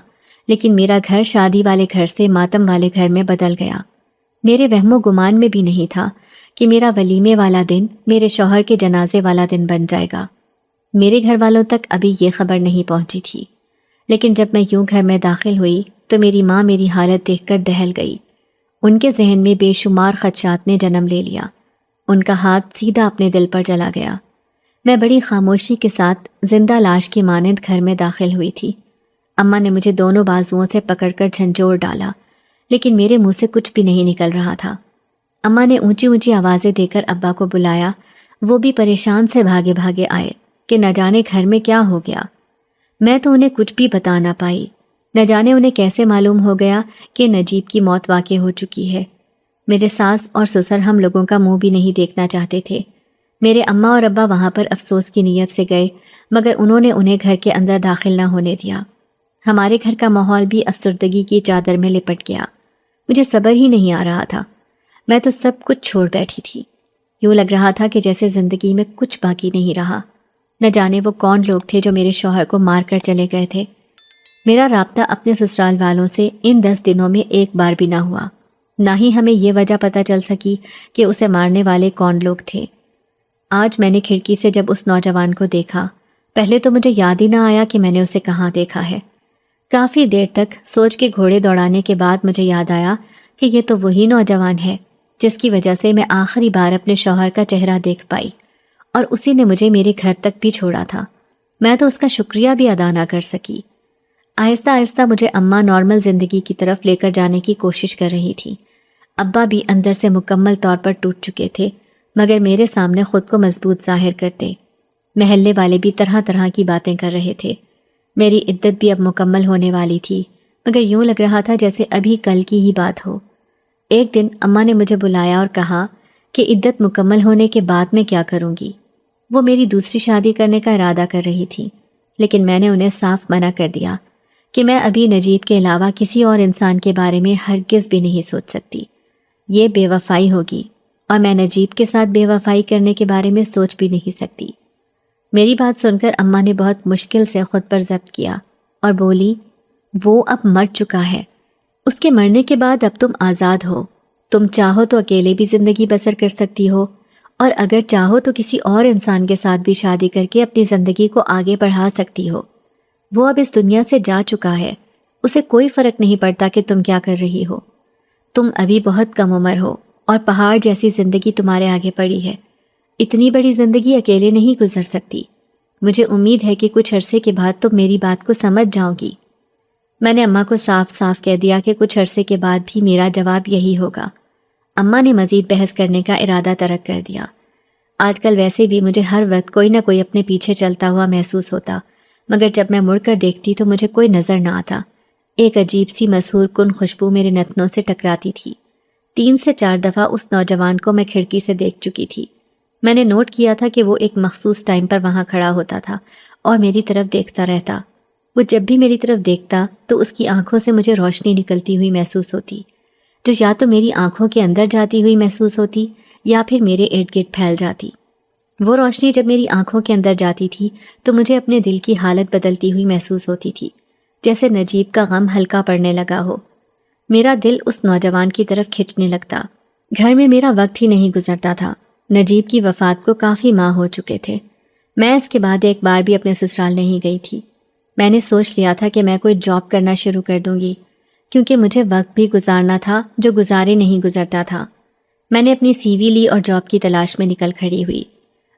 لیکن میرا گھر شادی والے گھر سے ماتم والے گھر میں بدل گیا۔ میرے وہم و گمان میں بھی نہیں تھا کہ میرا ولیمے والا دن میرے شوہر کے جنازے والا دن بن جائے گا۔ میرے گھر والوں تک ابھی یہ خبر نہیں پہنچی تھی، لیکن جب میں یوں گھر میں داخل ہوئی تو میری ماں میری حالت دیکھ کر دہل گئی۔ ان کے ذہن میں بے شمار خدشات نے جنم لے لیا۔ ان کا ہاتھ سیدھا اپنے دل پر چلا گیا۔ میں بڑی خاموشی کے ساتھ زندہ لاش کی مانند گھر میں داخل ہوئی تھی۔ اماں نے مجھے دونوں بازوؤں سے پکڑ کر جھنجھوڑ ڈالا، لیکن میرے منہ سے کچھ بھی نہیں نکل رہا تھا۔ اماں نے اونچی اونچی آوازیں دے کر ابا کو بلایا۔ وہ بھی پریشان سے بھاگے بھاگے آئے کہ نہ جانے گھر میں کیا ہو گیا۔ میں تو انہیں کچھ بھی بتا نہ پائی۔ نہ جانے انہیں کیسے معلوم ہو گیا کہ نجیب کی موت واقع ہو چکی ہے۔ میرے ساس اور سسر ہم لوگوں کا منہ بھی نہیں دیکھنا چاہتے تھے۔ میرے اماں اور ابا وہاں پر افسوس کی نیت سے گئے، مگر انہوں نے انہیں گھر کے اندر داخل نہ ہونے دیا۔ ہمارے گھر کا ماحول بھی افسردگی کی چادر میں لپٹ گیا۔ مجھے صبر ہی نہیں آ رہا تھا، میں تو سب کچھ چھوڑ بیٹھی تھی۔ یوں لگ رہا تھا کہ جیسے زندگی میں کچھ باقی نہیں رہا۔ نہ جانے وہ کون لوگ تھے جو میرے شوہر کو مار کر چلے گئے تھے۔ میرا رابطہ اپنے سسرال والوں سے ان 10 دنوں میں ایک بار بھی نہ ہوا، نہ ہی ہمیں یہ وجہ پتہ چل سکی کہ اسے مارنے والے کون لوگ تھے۔ آج میں نے کھڑکی سے جب اس نوجوان کو دیکھا، پہلے تو مجھے یاد ہی نہ آیا کہ میں نے اسے کہاں دیکھا ہے۔ کافی دیر تک سوچ کے گھوڑے دوڑانے کے بعد مجھے یاد آیا کہ یہ تو وہی نوجوان ہے جس کی وجہ سے میں آخری بار اپنے شوہر کا چہرہ دیکھ پائی، اور اسی نے مجھے میرے گھر تک بھی چھوڑا تھا۔ میں تو اس کا شکریہ بھی ادا نہ کر سکی۔ آہستہ آہستہ مجھے اماں نارمل زندگی کی طرف لے کر جانے کی کوشش کر رہی تھی۔ ابا بھی اندر سے مکمل طور پر ٹوٹ چکے تھے، مگر میرے سامنے خود کو مضبوط ظاہر کرتے۔ محلے والے بھی طرح طرح کی باتیں کر رہے تھے۔ میری عدت بھی اب مکمل ہونے والی تھی، مگر یوں لگ رہا تھا جیسے ابھی کل کی ہی بات ہو۔ ایک دن اماں نے مجھے بلایا اور کہا کہ عدت مکمل ہونے کے بعد میں کیا کروں گی۔ وہ میری دوسری شادی کرنے کا ارادہ کر رہی تھی، لیکن میں نے انہیں صاف منع کر دیا کہ میں ابھی نجیب کے علاوہ کسی اور انسان کے بارے میں ہرگز بھی نہیں سوچ سکتی۔ یہ بے وفائی ہوگی، اور میں نجیب کے ساتھ بے وفائی کرنے کے بارے میں سوچ بھی نہیں سکتی۔ میری بات سن کر اماں نے بہت مشکل سے خود پر ضبط کیا اور بولی، وہ اب مر چکا ہے، اس کے مرنے کے بعد اب تم آزاد ہو۔ تم چاہو تو اکیلے بھی زندگی بسر کر سکتی ہو، اور اگر چاہو تو کسی اور انسان کے ساتھ بھی شادی کر کے اپنی زندگی کو آگے بڑھا سکتی ہو۔ وہ اب اس دنیا سے جا چکا ہے، اسے کوئی فرق نہیں پڑتا کہ تم کیا کر رہی ہو۔ تم ابھی بہت کم عمر ہو اور پہاڑ جیسی زندگی تمہارے آگے پڑی ہے۔ اتنی بڑی زندگی اکیلے نہیں گزر سکتی۔ مجھے امید ہے کہ کچھ عرصے کے بعد تم میری بات کو سمجھ جاؤ گی۔ میں نے اماں کو صاف صاف کہہ دیا کہ کچھ عرصے کے بعد بھی میرا جواب یہی ہوگا۔ اماں نے مزید بحث کرنے کا ارادہ ترک کر دیا۔ آج کل ویسے بھی مجھے ہر وقت کوئی نہ کوئی اپنے پیچھے چلتا ہوا محسوس ہوتا، مگر جب میں مڑ کر دیکھتی تو مجھے کوئی نظر نہ آتا۔ ایک عجیب سی مسحور کن خوشبو میرے نتنوں سے ٹکراتی تھی۔ 3 سے 4 دفعہ اس نوجوان کو میں کھڑکی سے دیکھ چکی تھی۔ میں نے نوٹ کیا تھا کہ وہ ایک مخصوص ٹائم پر وہاں کھڑا ہوتا تھا اور میری طرف دیکھتا رہتا۔ وہ جب بھی میری طرف دیکھتا تو اس کی آنکھوں سے مجھے روشنی نکلتی ہوئی محسوس ہوتی، جو یا تو میری آنکھوں کے اندر جاتی ہوئی محسوس ہوتی یا پھر میرے ارد گرد پھیل جاتی۔ وہ روشنی جب میری آنکھوں کے اندر جاتی تھی تو مجھے اپنے دل کی حالت بدلتی ہوئی محسوس ہوتی تھی، جیسے نجیب کا غم ہلکا پڑنے لگا ہو۔ میرا دل اس نوجوان کی طرف کھنچنے لگتا۔ گھر میں میرا وقت ہی نہیں گزرتا تھا۔ نجیب کی وفات کو کافی ماہ ہو چکے تھے۔ میں اس کے بعد ایک بار بھی اپنے سسرال نہیں گئی تھی۔ میں نے سوچ لیا تھا کہ میں کوئی جاب کرنا شروع کر دوں گی، کیونکہ مجھے وقت بھی گزارنا تھا جو گزارے نہیں گزرتا تھا۔ میں نے اپنی CV لی اور جاب کی تلاش میں نکل کھڑی ہوئی۔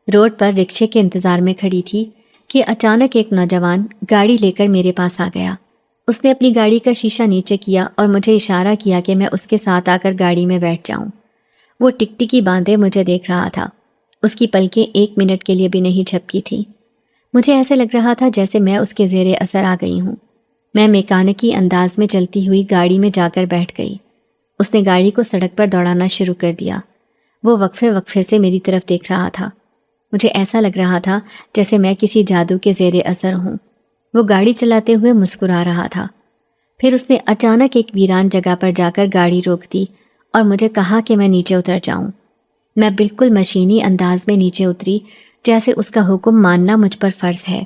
روڈ پر رکشے کے انتظار میں کھڑی تھی کہ اچانک ایک نوجوان گاڑی لے کر میرے پاس آ گیا۔ اس نے اپنی گاڑی کا شیشہ نیچے کیا اور مجھے اشارہ کیا کہ میں اس کے ساتھ آ کر گاڑی میں بیٹھ جاؤں۔ وہ ٹکٹکی باندھے مجھے دیکھ رہا تھا۔ اس کی پلکیں 1 منٹ کے لیے بھی نہیں جھپکی تھیں۔ مجھے ایسے لگ رہا تھا جیسے میں اس کے زیر اثر آ گئی ہوں۔ میں میکانکی انداز میں چلتی ہوئی گاڑی میں جا کر بیٹھ گئی۔ اس نے گاڑی کو سڑک پر دوڑانا شروع کر دیا۔ وہ وقفے وقفے سے میری طرف دیکھ رہا تھا۔ مجھے ایسا لگ رہا تھا جیسے میں کسی جادو کے زیر اثر ہوں۔ وہ گاڑی چلاتے ہوئے مسکرا رہا تھا۔ پھر اس نے اچانک ایک ویران جگہ پر جا کر گاڑی روک دی اور مجھے کہا کہ میں نیچے اتر جاؤں۔ میں بالکل مشینی انداز میں نیچے اتری، جیسے اس کا حکم ماننا مجھ پر فرض ہے۔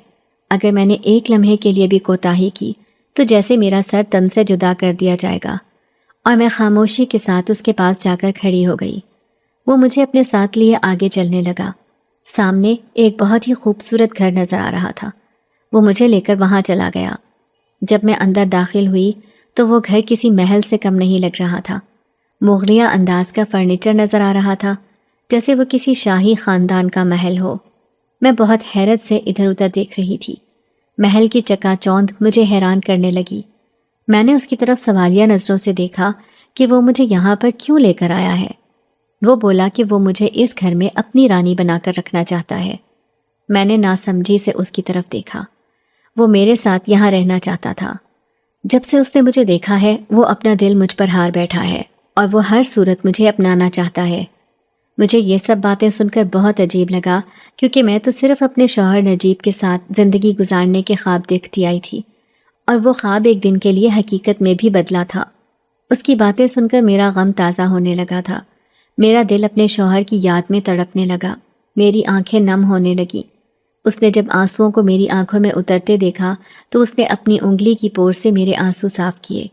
اگر میں نے ایک لمحے کے لیے بھی کوتاہی کی تو جیسے میرا سر تن سے جدا کر دیا جائے گا، اور میں خاموشی کے ساتھ اس کے پاس جا کر کھڑی ہو گئی۔ وہ مجھے اپنے ساتھ لیے آگے چلنے لگا۔ سامنے ایک بہت ہی خوبصورت گھر نظر آ رہا تھا۔ وہ مجھے لے کر وہاں چلا گیا۔ جب میں اندر داخل ہوئی تو وہ گھر کسی محل سے کم نہیں لگ رہا تھا۔ مغلیہ انداز کا فرنیچر نظر آ رہا تھا، جیسے وہ کسی شاہی خاندان کا محل ہو۔ میں بہت حیرت سے ادھر ادھر دیکھ رہی تھی۔ محل کی چکا چوندھ مجھے حیران کرنے لگی۔ میں نے اس کی طرف سوالیہ نظروں سے دیکھا کہ وہ مجھے یہاں پر کیوں لے کر آیا ہے۔ وہ بولا کہ وہ مجھے اس گھر میں اپنی رانی بنا کر رکھنا چاہتا ہے۔ میں نے ناسمجھی سے اس کی طرف دیکھا۔ وہ میرے ساتھ یہاں رہنا چاہتا تھا۔ جب سے اس نے مجھے دیکھا ہے وہ اپنا دل مجھ پر ہار بیٹھا ہے اور وہ ہر صورت مجھے اپنانا چاہتا ہے۔ مجھے یہ سب باتیں سن کر بہت عجیب لگا، کیونکہ میں تو صرف اپنے شوہر نجیب کے ساتھ زندگی گزارنے کے خواب دیکھتی آئی تھی، اور وہ خواب ایک دن کے لیے حقیقت میں بھی بدلا تھا۔ اس کی باتیں سن کر میرا غم تازہ ہونے لگا تھا۔ میرا دل اپنے شوہر کی یاد میں تڑپنے لگا، میری آنکھیں نم ہونے لگیں۔ اس نے جب آنسوؤں کو میری آنکھوں میں اترتے دیکھا تو اس نے اپنی انگلی کی پور سے میرے آنسو صاف کیے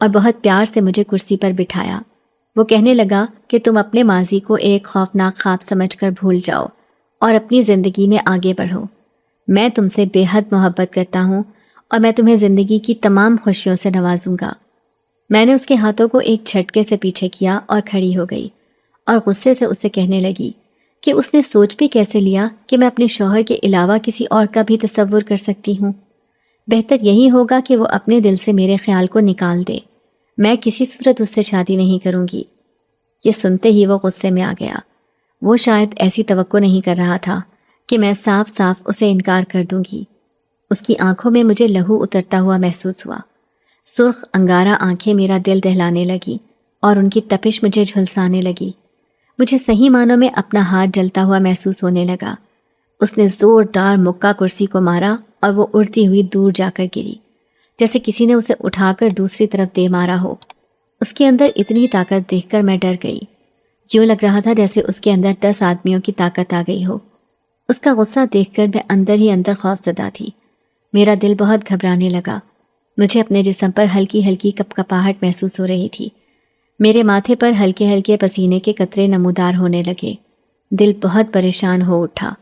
اور بہت پیار سے مجھے کرسی پر بٹھایا۔ وہ کہنے لگا کہ تم اپنے ماضی کو ایک خوفناک خواب سمجھ کر بھول جاؤ اور اپنی زندگی میں آگے بڑھو۔ میں تم سے بے حد محبت کرتا ہوں اور میں تمہیں زندگی کی تمام خوشیوں سے نوازوں گا۔ میں نے اس کے ہاتھوں کو ایک جھٹکے سے پیچھے کیا اور کھڑی ہو گئی اور غصے سے اسے کہنے لگی کہ اس نے سوچ بھی کیسے لیا کہ میں اپنے شوہر کے علاوہ کسی اور کا بھی تصور کر سکتی ہوں۔ بہتر یہی ہوگا کہ وہ اپنے دل سے میرے خیال کو نکال دے۔ میں کسی صورت اس سے شادی نہیں کروں گی۔ یہ سنتے ہی وہ غصے میں آ گیا۔ وہ شاید ایسی توقع نہیں کر رہا تھا کہ میں صاف صاف اسے انکار کر دوں گی۔ اس کی آنکھوں میں مجھے لہو اترتا ہوا محسوس ہوا۔ سرخ انگارہ آنکھیں میرا دل دہلانے لگی اور ان کی تپش مجھے جھلسانے لگی۔ مجھے صحیح معنوں میں اپنا ہاتھ جلتا ہوا محسوس ہونے لگا۔ اس نے زوردار مکہ کرسی کو مارا اور وہ اڑتی ہوئی دور جا کر گری، جیسے کسی نے اسے اٹھا کر دوسری طرف دے مارا ہو۔ اس کے اندر اتنی طاقت دیکھ کر میں ڈر گئی۔ یوں لگ رہا تھا جیسے اس کے اندر 10 آدمیوں کی طاقت آ گئی ہو۔ اس کا غصہ دیکھ کر میں اندر ہی اندر خوف زدہ تھی۔ میرا دل بہت گھبرانے لگا۔ مجھے اپنے جسم پر ہلکی ہلکی کپکپاہٹ محسوس ہو رہی تھی۔ میرے ماتھے پر ہلکے ہلکے پسینے کے قطرے نمودار ہونے لگے۔ دل بہت پریشان ہو اٹھا۔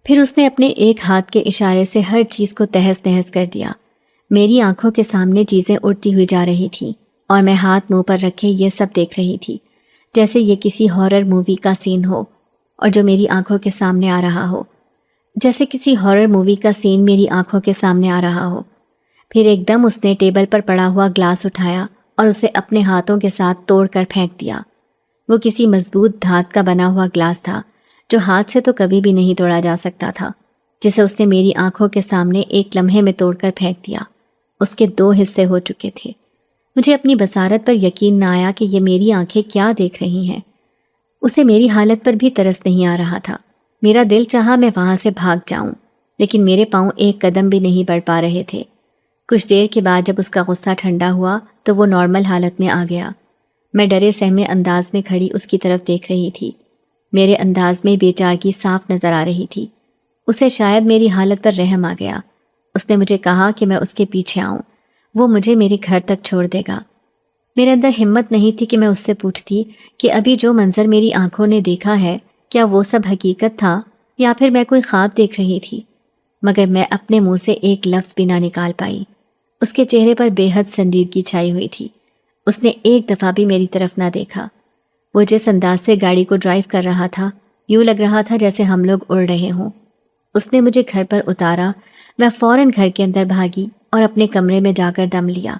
پھر اس نے اپنے ایک ہاتھ کے اشارے سے ہر چیز کو تہس نہس کر دیا۔ میری آنکھوں کے سامنے چیزیں اڑتی ہوئی جا رہی تھیں اور میں ہاتھ منہ پر رکھے یہ سب دیکھ رہی تھی، جیسے یہ کسی ہارر مووی کا سین ہو اور جو میری آنکھوں کے سامنے آ رہا ہو، جیسے کسی ہارر مووی کا سین میری آنکھوں کے سامنے آ رہا ہو۔ پھر ایک دم اس نے ٹیبل پر پڑا ہوا گلاس اٹھایا اور اسے اپنے ہاتھوں کے ساتھ توڑ کر پھینک دیا۔ وہ کسی مضبوط دھات کا بنا ہوا گلاس تھا جو ہاتھ سے تو کبھی بھی نہیں توڑا جا سکتا تھا، جسے اس نے میری آنکھوں کے سامنے ایک لمحے میں توڑ کر پھینک دیا۔ اس کے 2 حصے ہو چکے تھے۔ مجھے اپنی بصارت پر یقین نہ آیا کہ یہ میری آنکھیں کیا دیکھ رہی ہیں۔ اسے میری حالت پر بھی ترس نہیں آ رہا تھا۔ میرا دل چاہا میں وہاں سے بھاگ جاؤں، لیکن میرے پاؤں ایک قدم بھی نہیں بڑھ پا رہے تھے۔ کچھ دیر کے بعد جب اس کا غصہ ٹھنڈا ہوا تو وہ نارمل حالت میں آ گیا۔ میں ڈرے سہمے انداز میں کھڑی اس کی طرف دیکھ رہی تھی۔ میرے انداز میں بے چارگی صاف نظر آ رہی تھی۔ اسے شاید میری حالت پر رحم آ گیا۔ اس نے مجھے کہا کہ میں اس کے پیچھے آؤں، وہ مجھے میرے گھر تک چھوڑ دے گا۔ میرے اندر ہمت نہیں تھی کہ میں اس سے پوچھتی کہ ابھی جو منظر میری آنکھوں نے دیکھا ہے کیا وہ سب حقیقت تھا یا پھر میں کوئی خواب دیکھ رہی تھی، مگر میں اپنے منہ سے ایک لفظ بھی نہ نکال پائی۔ اس کے چہرے پر بے حد سنجیدگی چھائی ہوئی تھی۔ اس نے ایک دفعہ بھی میری طرف نہ دیکھا۔ وہ جس انداز سے گاڑی کو ڈرائیو کر رہا تھا، یوں لگ رہا تھا جیسے ہم لوگ اڑ رہے ہوں۔ اس نے مجھے گھر پر اتارا۔ میں فوراً گھر کے اندر بھاگی اور اپنے کمرے میں جا کر دم لیا۔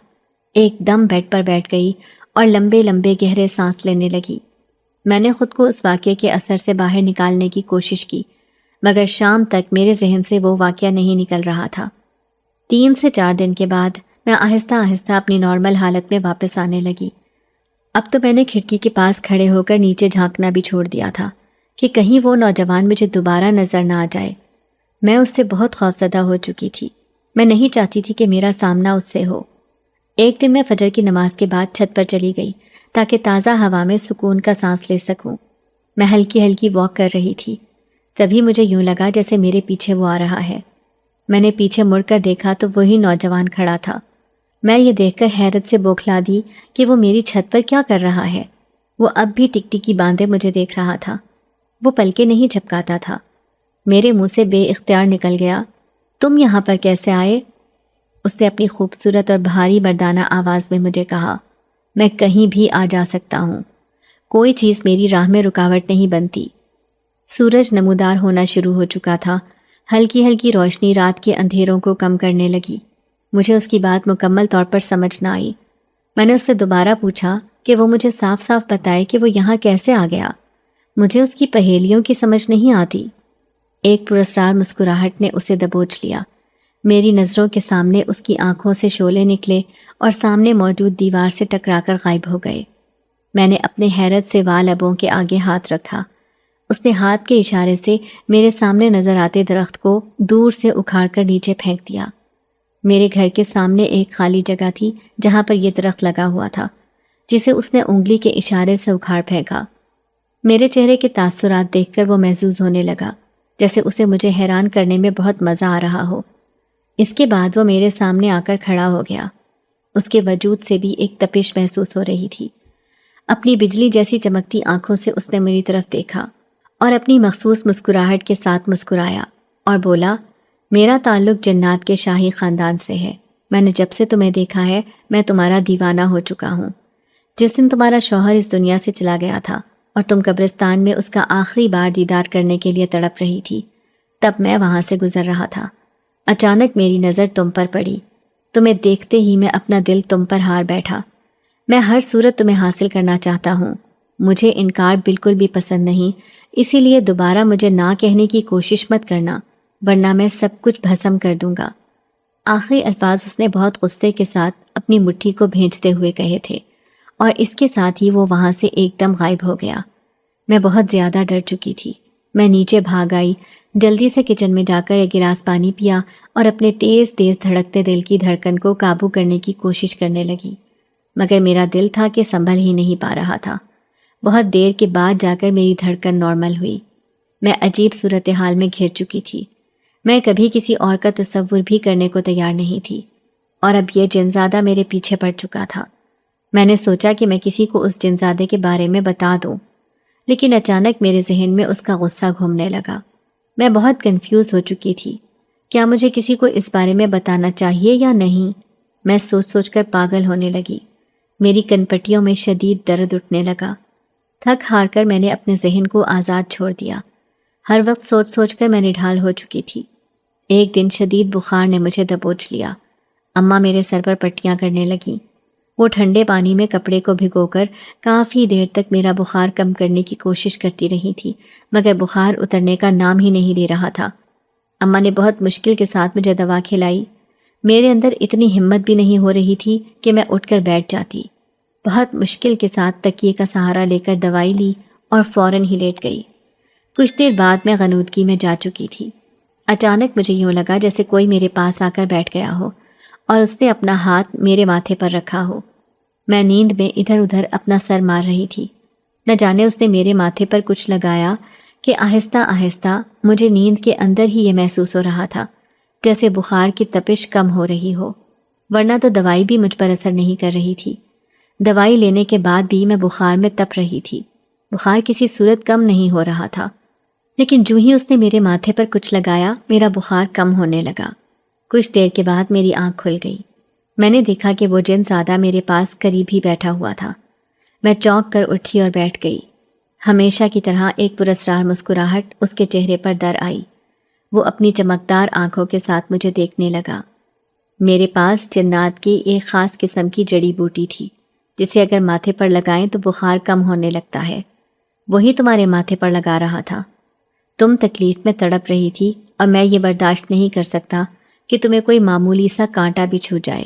ایک دم بیڈ پر بیٹھ گئی اور لمبے لمبے گہرے سانس لینے لگی۔ میں نے خود کو اس واقعے کے اثر سے باہر نکالنے کی کوشش کی، مگر شام تک میرے ذہن سے وہ واقعہ نہیں نکل رہا تھا۔ 3 سے 4 دن کے بعد میں آہستہ آہستہ اپنی نارمل حالت میں واپس آنے لگی۔ اب تو میں نے کھڑکی کے پاس کھڑے ہو کر نیچے جھانکنا بھی چھوڑ دیا تھا کہ کہیں وہ نوجوان مجھے دوبارہ نظر نہ آ جائے۔ میں اس سے بہت خوفزدہ ہو چکی تھی۔ میں نہیں چاہتی تھی کہ میرا سامنا اس سے ہو۔ ایک دن میں فجر کی نماز کے بعد چھت پر چلی گئی تاکہ تازہ ہوا میں سکون کا سانس لے سکوں۔ میں ہلکی ہلکی واک کر رہی تھی، تبھی مجھے یوں لگا جیسے میرے پیچھے وہ آ رہا ہے۔ میں نے پیچھے مڑ کر دیکھا تو وہی نوجوان کھڑا تھا۔ میں یہ دیکھ کر حیرت سے بوکھلا دی کہ وہ میری چھت پر کیا کر رہا ہے۔ وہ اب بھی ٹکٹکی باندھے مجھے دیکھ رہا تھا۔ وہ پلکیں نہیں جھپکاتا تھا۔ میرے منہ سے بے اختیار نکل گیا، تم یہاں پر کیسے آئے؟ اس نے اپنی خوبصورت اور بھاری مردانہ آواز میں مجھے کہا، میں کہیں بھی آ جا سکتا ہوں، کوئی چیز میری راہ میں رکاوٹ نہیں بنتی۔ سورج نمودار ہونا شروع ہو چکا تھا۔ ہلکی ہلکی روشنی رات کے اندھیروں کو کم کرنے لگی۔ مجھے اس کی بات مکمل طور پر سمجھ نہ آئی۔ میں نے اس سے دوبارہ پوچھا کہ وہ مجھے صاف صاف بتائے کہ وہ یہاں کیسے آ گیا۔ مجھے اس کی پہیلیوں کی سمجھ نہیں آتی۔ ایک پراسرار مسکراہٹ نے اسے دبوچ لیا۔ میری نظروں کے سامنے اس کی آنکھوں سے شعلے نکلے اور سامنے موجود دیوار سے ٹکرا کر غائب ہو گئے۔ میں نے اپنے حیرت سے وال لبوں کے آگے ہاتھ رکھا۔ اس نے ہاتھ کے اشارے سے میرے سامنے نظر آتے درخت کو دور سے اکھاڑ کر نیچے پھینک دیا۔ میرے گھر کے سامنے ایک خالی جگہ تھی جہاں پر یہ درخت لگا ہوا تھا، جسے اس نے انگلی کے اشارے سے اکھاڑ پھینکا۔ میرے چہرے کے تاثرات دیکھ کر وہ محظوظ ہونے لگا، جیسے اسے مجھے حیران کرنے میں بہت مزہ آ رہا ہو۔ اس کے بعد وہ میرے سامنے آ کر کھڑا ہو گیا۔ اس کے وجود سے بھی ایک تپش محسوس ہو رہی تھی۔ اپنی بجلی جیسی چمکتی آنکھوں سے اس نے میری طرف دیکھا اور اپنی مخصوص مسکراہٹ کے ساتھ مسکرایا اور بولا، میرا تعلق جنات کے شاہی خاندان سے ہے۔ میں نے جب سے تمہیں دیکھا ہے میں تمہارا دیوانہ ہو چکا ہوں۔ جس دن تمہارا شوہر اس دنیا سے چلا گیا تھا اور تم قبرستان میں اس کا آخری بار دیدار کرنے کے لیے تڑپ رہی تھی، تب میں وہاں سے گزر رہا تھا۔ اچانک میری نظر تم پر پڑی۔ تمہیں دیکھتے ہی میں اپنا دل تم پر ہار بیٹھا۔ میں ہر صورت تمہیں حاصل کرنا چاہتا ہوں۔ مجھے انکار بالکل بھی پسند نہیں، اسی لیے دوبارہ مجھے نہ کہنے کی کوشش مت کرنا، ورنہ میں سب کچھ بھسم کر دوں گا۔ آخری الفاظ اس نے بہت غصے کے ساتھ اپنی مٹھی کو بھینچتے ہوئے کہے تھے، اور اس کے ساتھ ہی وہ وہاں سے ایک دم غائب ہو گیا۔ میں بہت زیادہ ڈر چکی تھی۔ میں نیچے بھاگ آئی، جلدی سے کچن میں جا کر ایک گلاس پانی پیا اور اپنے تیز تیز دھڑکتے دل کی دھڑکن کو قابو کرنے کی کوشش کرنے لگی، مگر میرا دل تھا کہ سنبھل ہی نہیں پا رہا تھا۔ بہت دیر کے بعد جا کر میری دھڑکن نارمل ہوئی۔ میں عجیب صورتحال میں گھر چکی تھی۔ میں کبھی کسی اور کا تصور بھی کرنے کو تیار نہیں تھی، اور اب یہ جنزادہ میرے پیچھے پڑ چکا تھا۔ میں نے سوچا کہ میں کسی کو اس جنزادے کے بارے میں بتا دوں، لیکن اچانک میرے ذہن میں اس کا غصہ گھومنے لگا۔ میں بہت کنفیوز ہو چکی تھی۔ کیا مجھے کسی کو اس بارے میں بتانا چاہیے یا نہیں؟ میں سوچ سوچ کر پاگل ہونے لگی۔ میری کنپٹیوں میں شدید درد اٹھنے لگا۔ تھک ہار کر میں نے اپنے ذہن کو آزاد چھوڑ دیا۔ ہر وقت سوچ سوچ کر میں نڈھال ہو چکی تھی۔ ایک دن شدید بخار نے مجھے دبوچ لیا۔ اماں میرے سر پر پٹیاں کرنے لگیں۔ وہ ٹھنڈے پانی میں کپڑے کو بھگو کر کافی دیر تک میرا بخار کم کرنے کی کوشش کرتی رہی تھی، مگر بخار اترنے کا نام ہی نہیں لے رہا تھا۔ اماں نے بہت مشکل کے ساتھ مجھے دوا کھلائی۔ میرے اندر اتنی ہمت بھی نہیں ہو رہی تھی کہ میں اٹھ کر بیٹھ جاتی۔ بہت مشکل کے ساتھ تکیے کا سہارا لے کر دوائی لی اور فوراً ہی لیٹ گئی۔ کچھ دیر بعد میں غنودگی میں جا چکی تھی۔ اچانک مجھے یوں لگا جیسے کوئی میرے پاس آ کر بیٹھ گیا ہو اور اس نے اپنا ہاتھ میرے ماتھے پر رکھا ہو۔ میں نیند میں ادھر ادھر اپنا سر مار رہی تھی۔ نہ جانے اس نے میرے ماتھے پر کچھ لگایا کہ آہستہ آہستہ مجھے نیند کے اندر ہی یہ محسوس ہو رہا تھا جیسے بخار کی تپش کم ہو رہی ہو، ورنہ تو دوائی بھی مجھ پر اثر نہیں کر رہی تھی۔ دوائی لینے کے بعد بھی میں بخار میں تپ رہی تھی۔ بخار کسی صورت کم نہیں ہو رہا تھا، لیکن جو ہی اس نے میرے ماتھے پر کچھ لگایا میرا بخار کم ہونے لگا۔ کچھ دیر کے بعد میری آنکھ کھل گئی۔ میں نے دیکھا کہ وہ جن زادہ میرے پاس قریب ہی بیٹھا ہوا تھا۔ میں چونک کر اٹھی اور بیٹھ گئی۔ ہمیشہ کی طرح ایک پراسرار مسکراہٹ اس کے چہرے پر در آئی۔ وہ اپنی چمکدار آنکھوں کے ساتھ مجھے دیکھنے لگا۔ میرے پاس جنات کی ایک خاص قسم کی جڑی بوٹی تھی جسے اگر ماتھے پر لگائیں تو بخار کم ہونے لگتا ہے۔ وہی تمہارے ماتھے پر لگا رہا تھا۔ تم تکلیف میں تڑپ رہی تھی اور میں یہ برداشت نہیں کر سکتا کہ تمہیں کوئی معمولی سا کانٹا بھی چھو جائے۔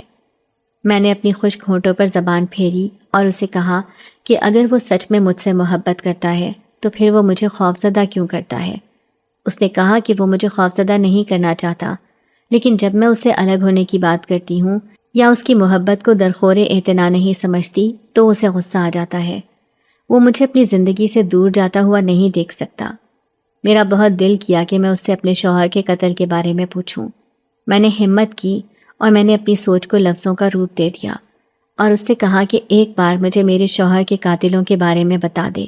میں نے اپنی خشک ہونٹوں پر زبان پھیری اور اسے کہا کہ اگر وہ سچ میں مجھ سے محبت کرتا ہے تو پھر وہ مجھے خوفزدہ کیوں کرتا ہے؟ اس نے کہا کہ وہ مجھے خوفزدہ نہیں کرنا چاہتا، لیکن جب میں اس سے الگ ہونے کی بات کرتی ہوں یا اس کی محبت کو درخور اعتنا نہیں سمجھتی تو اسے غصہ آ جاتا ہے۔ وہ مجھے اپنی زندگی سے دور جاتا ہوا نہیں دیکھ سکتا۔ میرا بہت دل کیا کہ میں اس سے اپنے شوہر کے قتل کے بارے میں پوچھوں۔ میں نے ہمت کی اور میں نے اپنی سوچ کو لفظوں کا روپ دے دیا اور اس سے کہا کہ ایک بار مجھے میرے شوہر کے قاتلوں کے بارے میں بتا دے،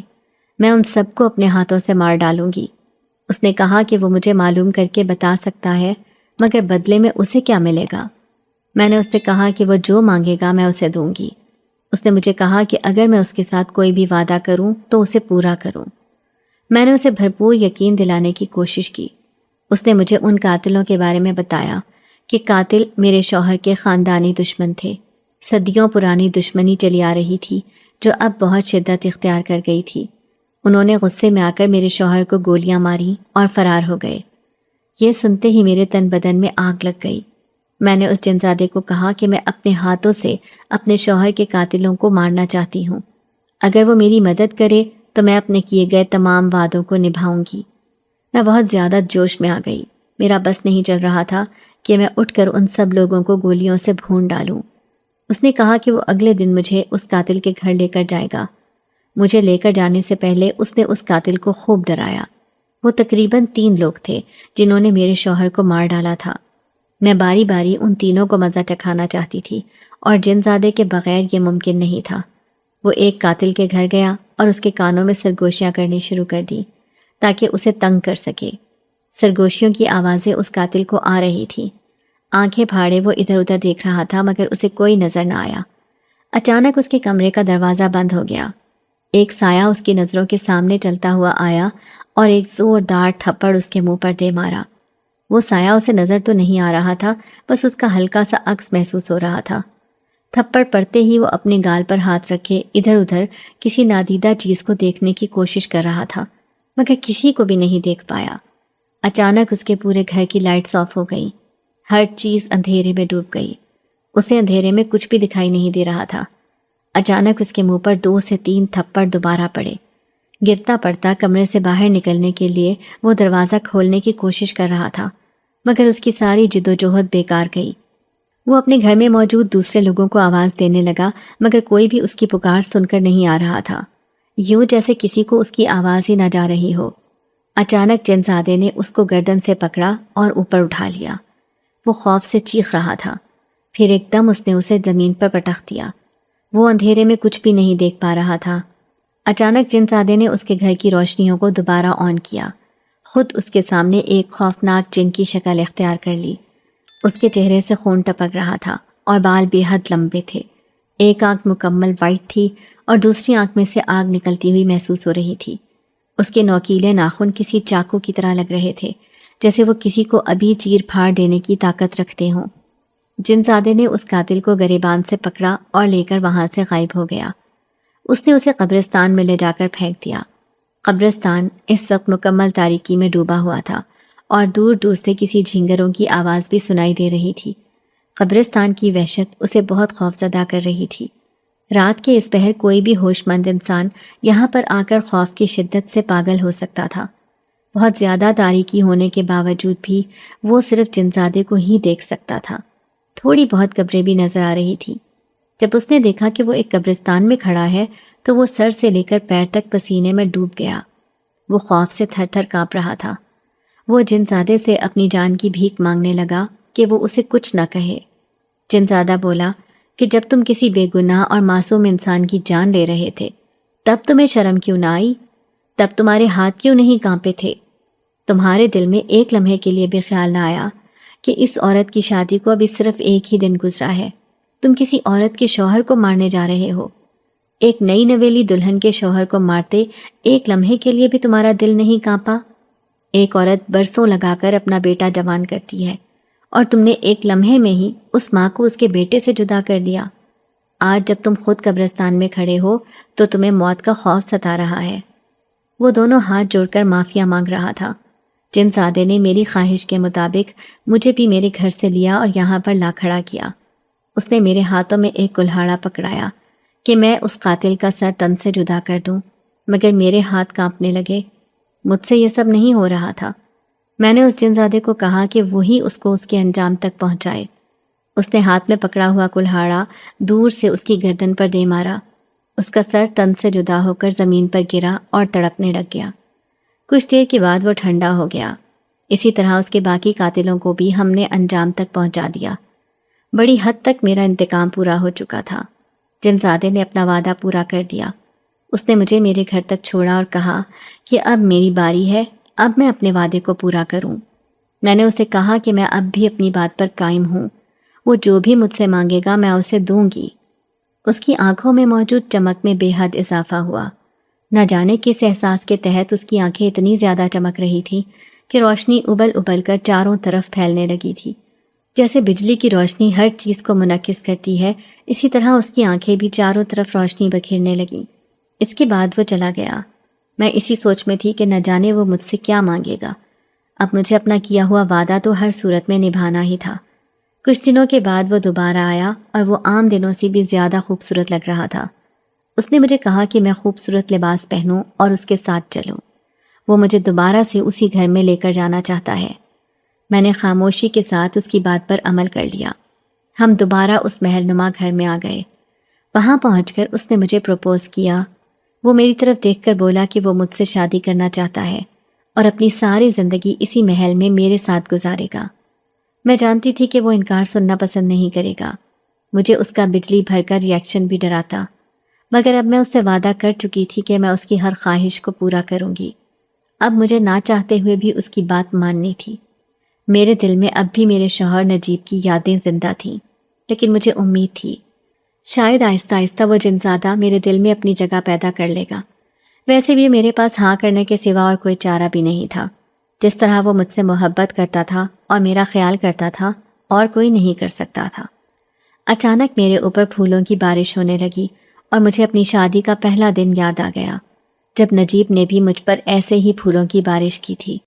میں ان سب کو اپنے ہاتھوں سے مار ڈالوں گی۔ اس نے کہا کہ وہ مجھے معلوم کر کے بتا سکتا ہے، مگر بدلے میں اسے کیا ملے گا؟ میں نے اس سے کہا کہ وہ جو مانگے گا میں اسے دوں گی۔ اس نے مجھے کہا کہ اگر میں اس کے ساتھ کوئی بھی وعدہ کروں تو اسے پورا کروں۔ میں نے اسے بھرپور یقین دلانے کی کوشش کی۔ اس نے مجھے ان قاتلوں کے بارے میں بتایا کہ قاتل میرے شوہر کے خاندانی دشمن تھے۔ صدیوں پرانی دشمنی چلی آ رہی تھی جو اب بہت شدت اختیار کر گئی تھی۔ انہوں نے غصے میں آ کر میرے شوہر کو گولیاں ماری اور فرار ہو گئے۔ یہ سنتے ہی میرے تن بدن میں آگ لگ گئی۔ میں نے اس جنزادے کو کہا کہ میں اپنے ہاتھوں سے اپنے شوہر کے قاتلوں کو مارنا چاہتی ہوں۔ اگر وہ میری مدد کرے تو میں اپنے کیے گئے تمام وعدوں کو نبھاؤں گی۔ میں بہت زیادہ جوش میں آ گئی۔ میرا بس نہیں چل رہا تھا کہ میں اٹھ کر ان سب لوگوں کو گولیوں سے بھون ڈالوں۔ اس نے کہا کہ وہ اگلے دن مجھے اس قاتل کے گھر لے کر جائے گا۔ مجھے لے کر جانے سے پہلے اس نے اس قاتل کو خوب ڈرایا۔ وہ تقریباً 3 لوگ تھے جنہوں نے میرے شوہر کو مار ڈالا تھا۔ میں باری باری ان تینوں کو مزہ چکھانا چاہتی تھی اور جنزادے کے بغیر یہ ممکن نہیں تھا۔ وہ ایک قاتل کے گھر گیا اور اس کے کانوں میں سرگوشیاں کرنی شروع کر دی تاکہ اسے تنگ کر سکے۔ سرگوشیوں کی آوازیں اس قاتل کو آ رہی تھیں۔ آنکھیں پھاڑے وہ ادھر ادھر دیکھ رہا تھا مگر اسے کوئی نظر نہ آیا۔ اچانک اس کے کمرے کا دروازہ بند ہو گیا۔ ایک سایہ اس کی نظروں کے سامنے چلتا ہوا آیا اور ایک زوردار تھپڑ اس کے منہ پر دے مارا۔ وہ سایہ اسے نظر تو نہیں آ رہا تھا، بس اس کا ہلکا سا عکس محسوس ہو رہا تھا۔ تھپڑ پڑتے ہی وہ اپنے گال پر ہاتھ رکھے ادھر ادھر کسی نادیدہ چیز کو دیکھنے کی کوشش کر رہا تھا مگر کسی کو بھی نہیں دیکھ پایا۔ اچانک اس کے پورے گھر کی لائٹس آف ہو گئی۔ ہر چیز اندھیرے میں ڈوب گئی۔ اسے اندھیرے میں کچھ بھی دکھائی نہیں دے رہا تھا۔ اچانک اس کے منہ پر 2 سے 3 تھپڑ دوبارہ پڑے۔ گرتا پڑتا کمرے سے باہر نکلنے کے لیے وہ دروازہ کھولنے کی کوشش کر رہا تھا مگر اس کی ساری جدوجہد بیکار گئی۔ وہ اپنے گھر میں موجود دوسرے لوگوں کو آواز دینے لگا مگر کوئی بھی اس کی پکار سن کر نہیں آ رہا تھا، یوں جیسے کسی کو اس کی آواز ہی نہ جا رہی ہو۔ اچانک جنزادے نے اس کو گردن سے پکڑا اور اوپر اٹھا لیا۔ وہ خوف سے چیخ رہا تھا، پھر ایک دم اس نے اسے زمین پر پٹخ دیا۔ وہ اندھیرے میں کچھ بھی نہیں دیکھ پا رہا تھا۔ اچانک جنزادے نے اس کے گھر کی روشنیوں کو دوبارہ آن کیا۔ خود اس کے سامنے ایک خوفناک جن کی شکل اختیار کر لی۔ اس کے چہرے سے خون ٹپک رہا تھا اور بال بے حد لمبے تھے۔ ایک آنکھ مکمل وائٹ تھی اور دوسری آنکھ میں سے آگ نکلتی ہوئی محسوس ہو رہی تھی۔ اس کے نوکیلے ناخن کسی چاقو کی طرح لگ رہے تھے، جیسے وہ کسی کو ابھی چیر پھاڑ دینے کی طاقت رکھتے ہوں۔ جنزادے نے اس قاتل کو گریبان سے پکڑا اور لے کر وہاں سے غائب ہو گیا۔ اس نے اسے قبرستان میں لے جا کر پھینک دیا۔ قبرستان اس وقت مکمل تاریکی میں ڈوبا ہوا تھا اور دور دور سے کسی جھینگروں کی آواز بھی سنائی دے رہی تھی۔ قبرستان کی وحشت اسے بہت خوفزدہ کر رہی تھی۔ رات کے اس پہر کوئی بھی ہوش مند انسان یہاں پر آ کر خوف کی شدت سے پاگل ہو سکتا تھا۔ بہت زیادہ تاریکی ہونے کے باوجود بھی وہ صرف جنزادے کو ہی دیکھ سکتا تھا۔ تھوڑی بہت قبریں بھی نظر آ رہی تھی۔ جب اس نے دیکھا کہ وہ ایک قبرستان میں کھڑا ہے تو وہ سر سے لے کر پیر تک پسینے میں ڈوب گیا۔ وہ خوف سے تھر تھر کانپ رہا تھا۔ وہ جنزادے سے اپنی جان کی بھیک مانگنے لگا کہ وہ اسے کچھ نہ کہے۔ جنزادہ بولا کہ جب تم کسی بے گناہ اور معصوم انسان کی جان لے رہے تھے تب تمہیں شرم کیوں نہ آئی؟ تب تمہارے ہاتھ کیوں نہیں کانپے تھے؟ تمہارے دل میں ایک لمحے کے لیے بھی خیال نہ آیا کہ اس عورت کی شادی کو ابھی صرف ایک ہی دن گزرا ہے، تم کسی عورت کے شوہر کو مارنے جا رہے ہو؟ ایک نئی نویلی دلہن کے شوہر کو مارتے ایک لمحے کے لیے بھی تمہارا دل نہیں کانپا؟ ایک عورت برسوں لگا کر اپنا بیٹا جوان کرتی ہے اور تم نے ایک لمحے میں ہی اس ماں کو اس کے بیٹے سے جدا کر دیا۔ آج جب تم خود قبرستان میں کھڑے ہو تو تمہیں موت کا خوف ستا رہا ہے۔ وہ دونوں ہاتھ جوڑ کر معافیا مانگ رہا تھا۔ جنزادے نے میری خواہش کے مطابق مجھے بھی میرے گھر سے لیا اور یہاں پر لا کھڑا کیا۔ اس نے میرے ہاتھوں میں ایک کلہاڑا پکڑایا کہ میں اس قاتل کا سر تن سے جدا کر دوں، مگر میرے ہاتھ کانپنے لگے۔ مجھ سے یہ سب نہیں ہو رہا تھا۔ میں نے اس جنزادے کو کہا کہ وہی اس کو اس کے انجام تک پہنچائے۔ اس نے ہاتھ میں پکڑا ہوا کلہاڑا دور سے اس کی گردن پر دے مارا۔ اس کا سر تن سے جدا ہو کر زمین پر گرا اور تڑپنے لگ گیا۔ کچھ دیر کے بعد وہ ٹھنڈا ہو گیا۔ اسی طرح اس کے باقی قاتلوں کو بھی ہم نے انجام تک پہنچا دیا۔ بڑی حد تک میرا انتقام پورا ہو چکا تھا۔ جنزادے نے اپنا وعدہ پورا کر دیا۔ اس نے مجھے میرے گھر تک چھوڑا اور کہا کہ اب میری باری ہے، اب میں اپنے وعدے کو پورا کروں۔ میں نے اسے کہا کہ میں اب بھی اپنی بات پر قائم ہوں، وہ جو بھی مجھ سے مانگے گا میں اسے دوں گی۔ اس کی آنکھوں میں موجود چمک میں بے حد اضافہ ہوا۔ نہ جانے کس احساس کے تحت اس کی آنکھیں اتنی زیادہ چمک رہی تھیں کہ روشنی ابل ابل کر چاروں طرف پھیلنے لگی تھی۔ جیسے بجلی کی روشنی ہر چیز کو منعکس کرتی ہے، اسی طرح اس کی آنکھیں بھی چاروں طرف روشنی بکھیرنے لگیں۔ اس کے بعد وہ چلا گیا۔ میں اسی سوچ میں تھی کہ نہ جانے وہ مجھ سے کیا مانگے گا۔ اب مجھے اپنا کیا ہوا وعدہ تو ہر صورت میں نبھانا ہی تھا۔ کچھ دنوں کے بعد وہ دوبارہ آیا اور وہ عام دنوں سے بھی زیادہ خوبصورت لگ رہا تھا۔ اس نے مجھے کہا کہ میں خوبصورت لباس پہنوں اور اس کے ساتھ چلوں۔ وہ مجھے دوبارہ سے اسی گھر میں لے کر جانا چاہتا ہے۔ میں نے خاموشی کے ساتھ اس کی بات پر عمل کر لیا۔ ہم دوبارہ اس محل نما گھر میں آ گئے۔ وہاں پہنچ کر اس نے مجھے پروپوز کیا۔ وہ میری طرف دیکھ کر بولا کہ وہ مجھ سے شادی کرنا چاہتا ہے اور اپنی ساری زندگی اسی محل میں میرے ساتھ گزارے گا۔ میں جانتی تھی کہ وہ انکار سننا پسند نہیں کرے گا۔ مجھے اس کا بجلی بھر کر ریئیکشن بھی ڈراتا، مگر اب میں اس سے وعدہ کر چکی تھی کہ میں اس کی ہر خواہش کو پورا کروں گی۔ اب مجھے نہ چاہتے ہوئے بھی اس کی بات ماننی تھی۔ میرے دل میں اب بھی میرے شوہر نجیب کی یادیں زندہ تھیں، لیکن مجھے امید تھی شاید آہستہ آہستہ وہ جنزادہ میرے دل میں اپنی جگہ پیدا کر لے گا۔ ویسے بھی میرے پاس ہاں کرنے کے سوا اور کوئی چارہ بھی نہیں تھا۔ جس طرح وہ مجھ سے محبت کرتا تھا اور میرا خیال کرتا تھا، اور کوئی نہیں کر سکتا تھا۔ اچانک میرے اوپر پھولوں کی بارش ہونے لگی اور مجھے اپنی شادی کا پہلا دن یاد آ گیا، جب نجیب نے بھی مجھ پر ایسے ہی پھولوں کی بارش کی تھی۔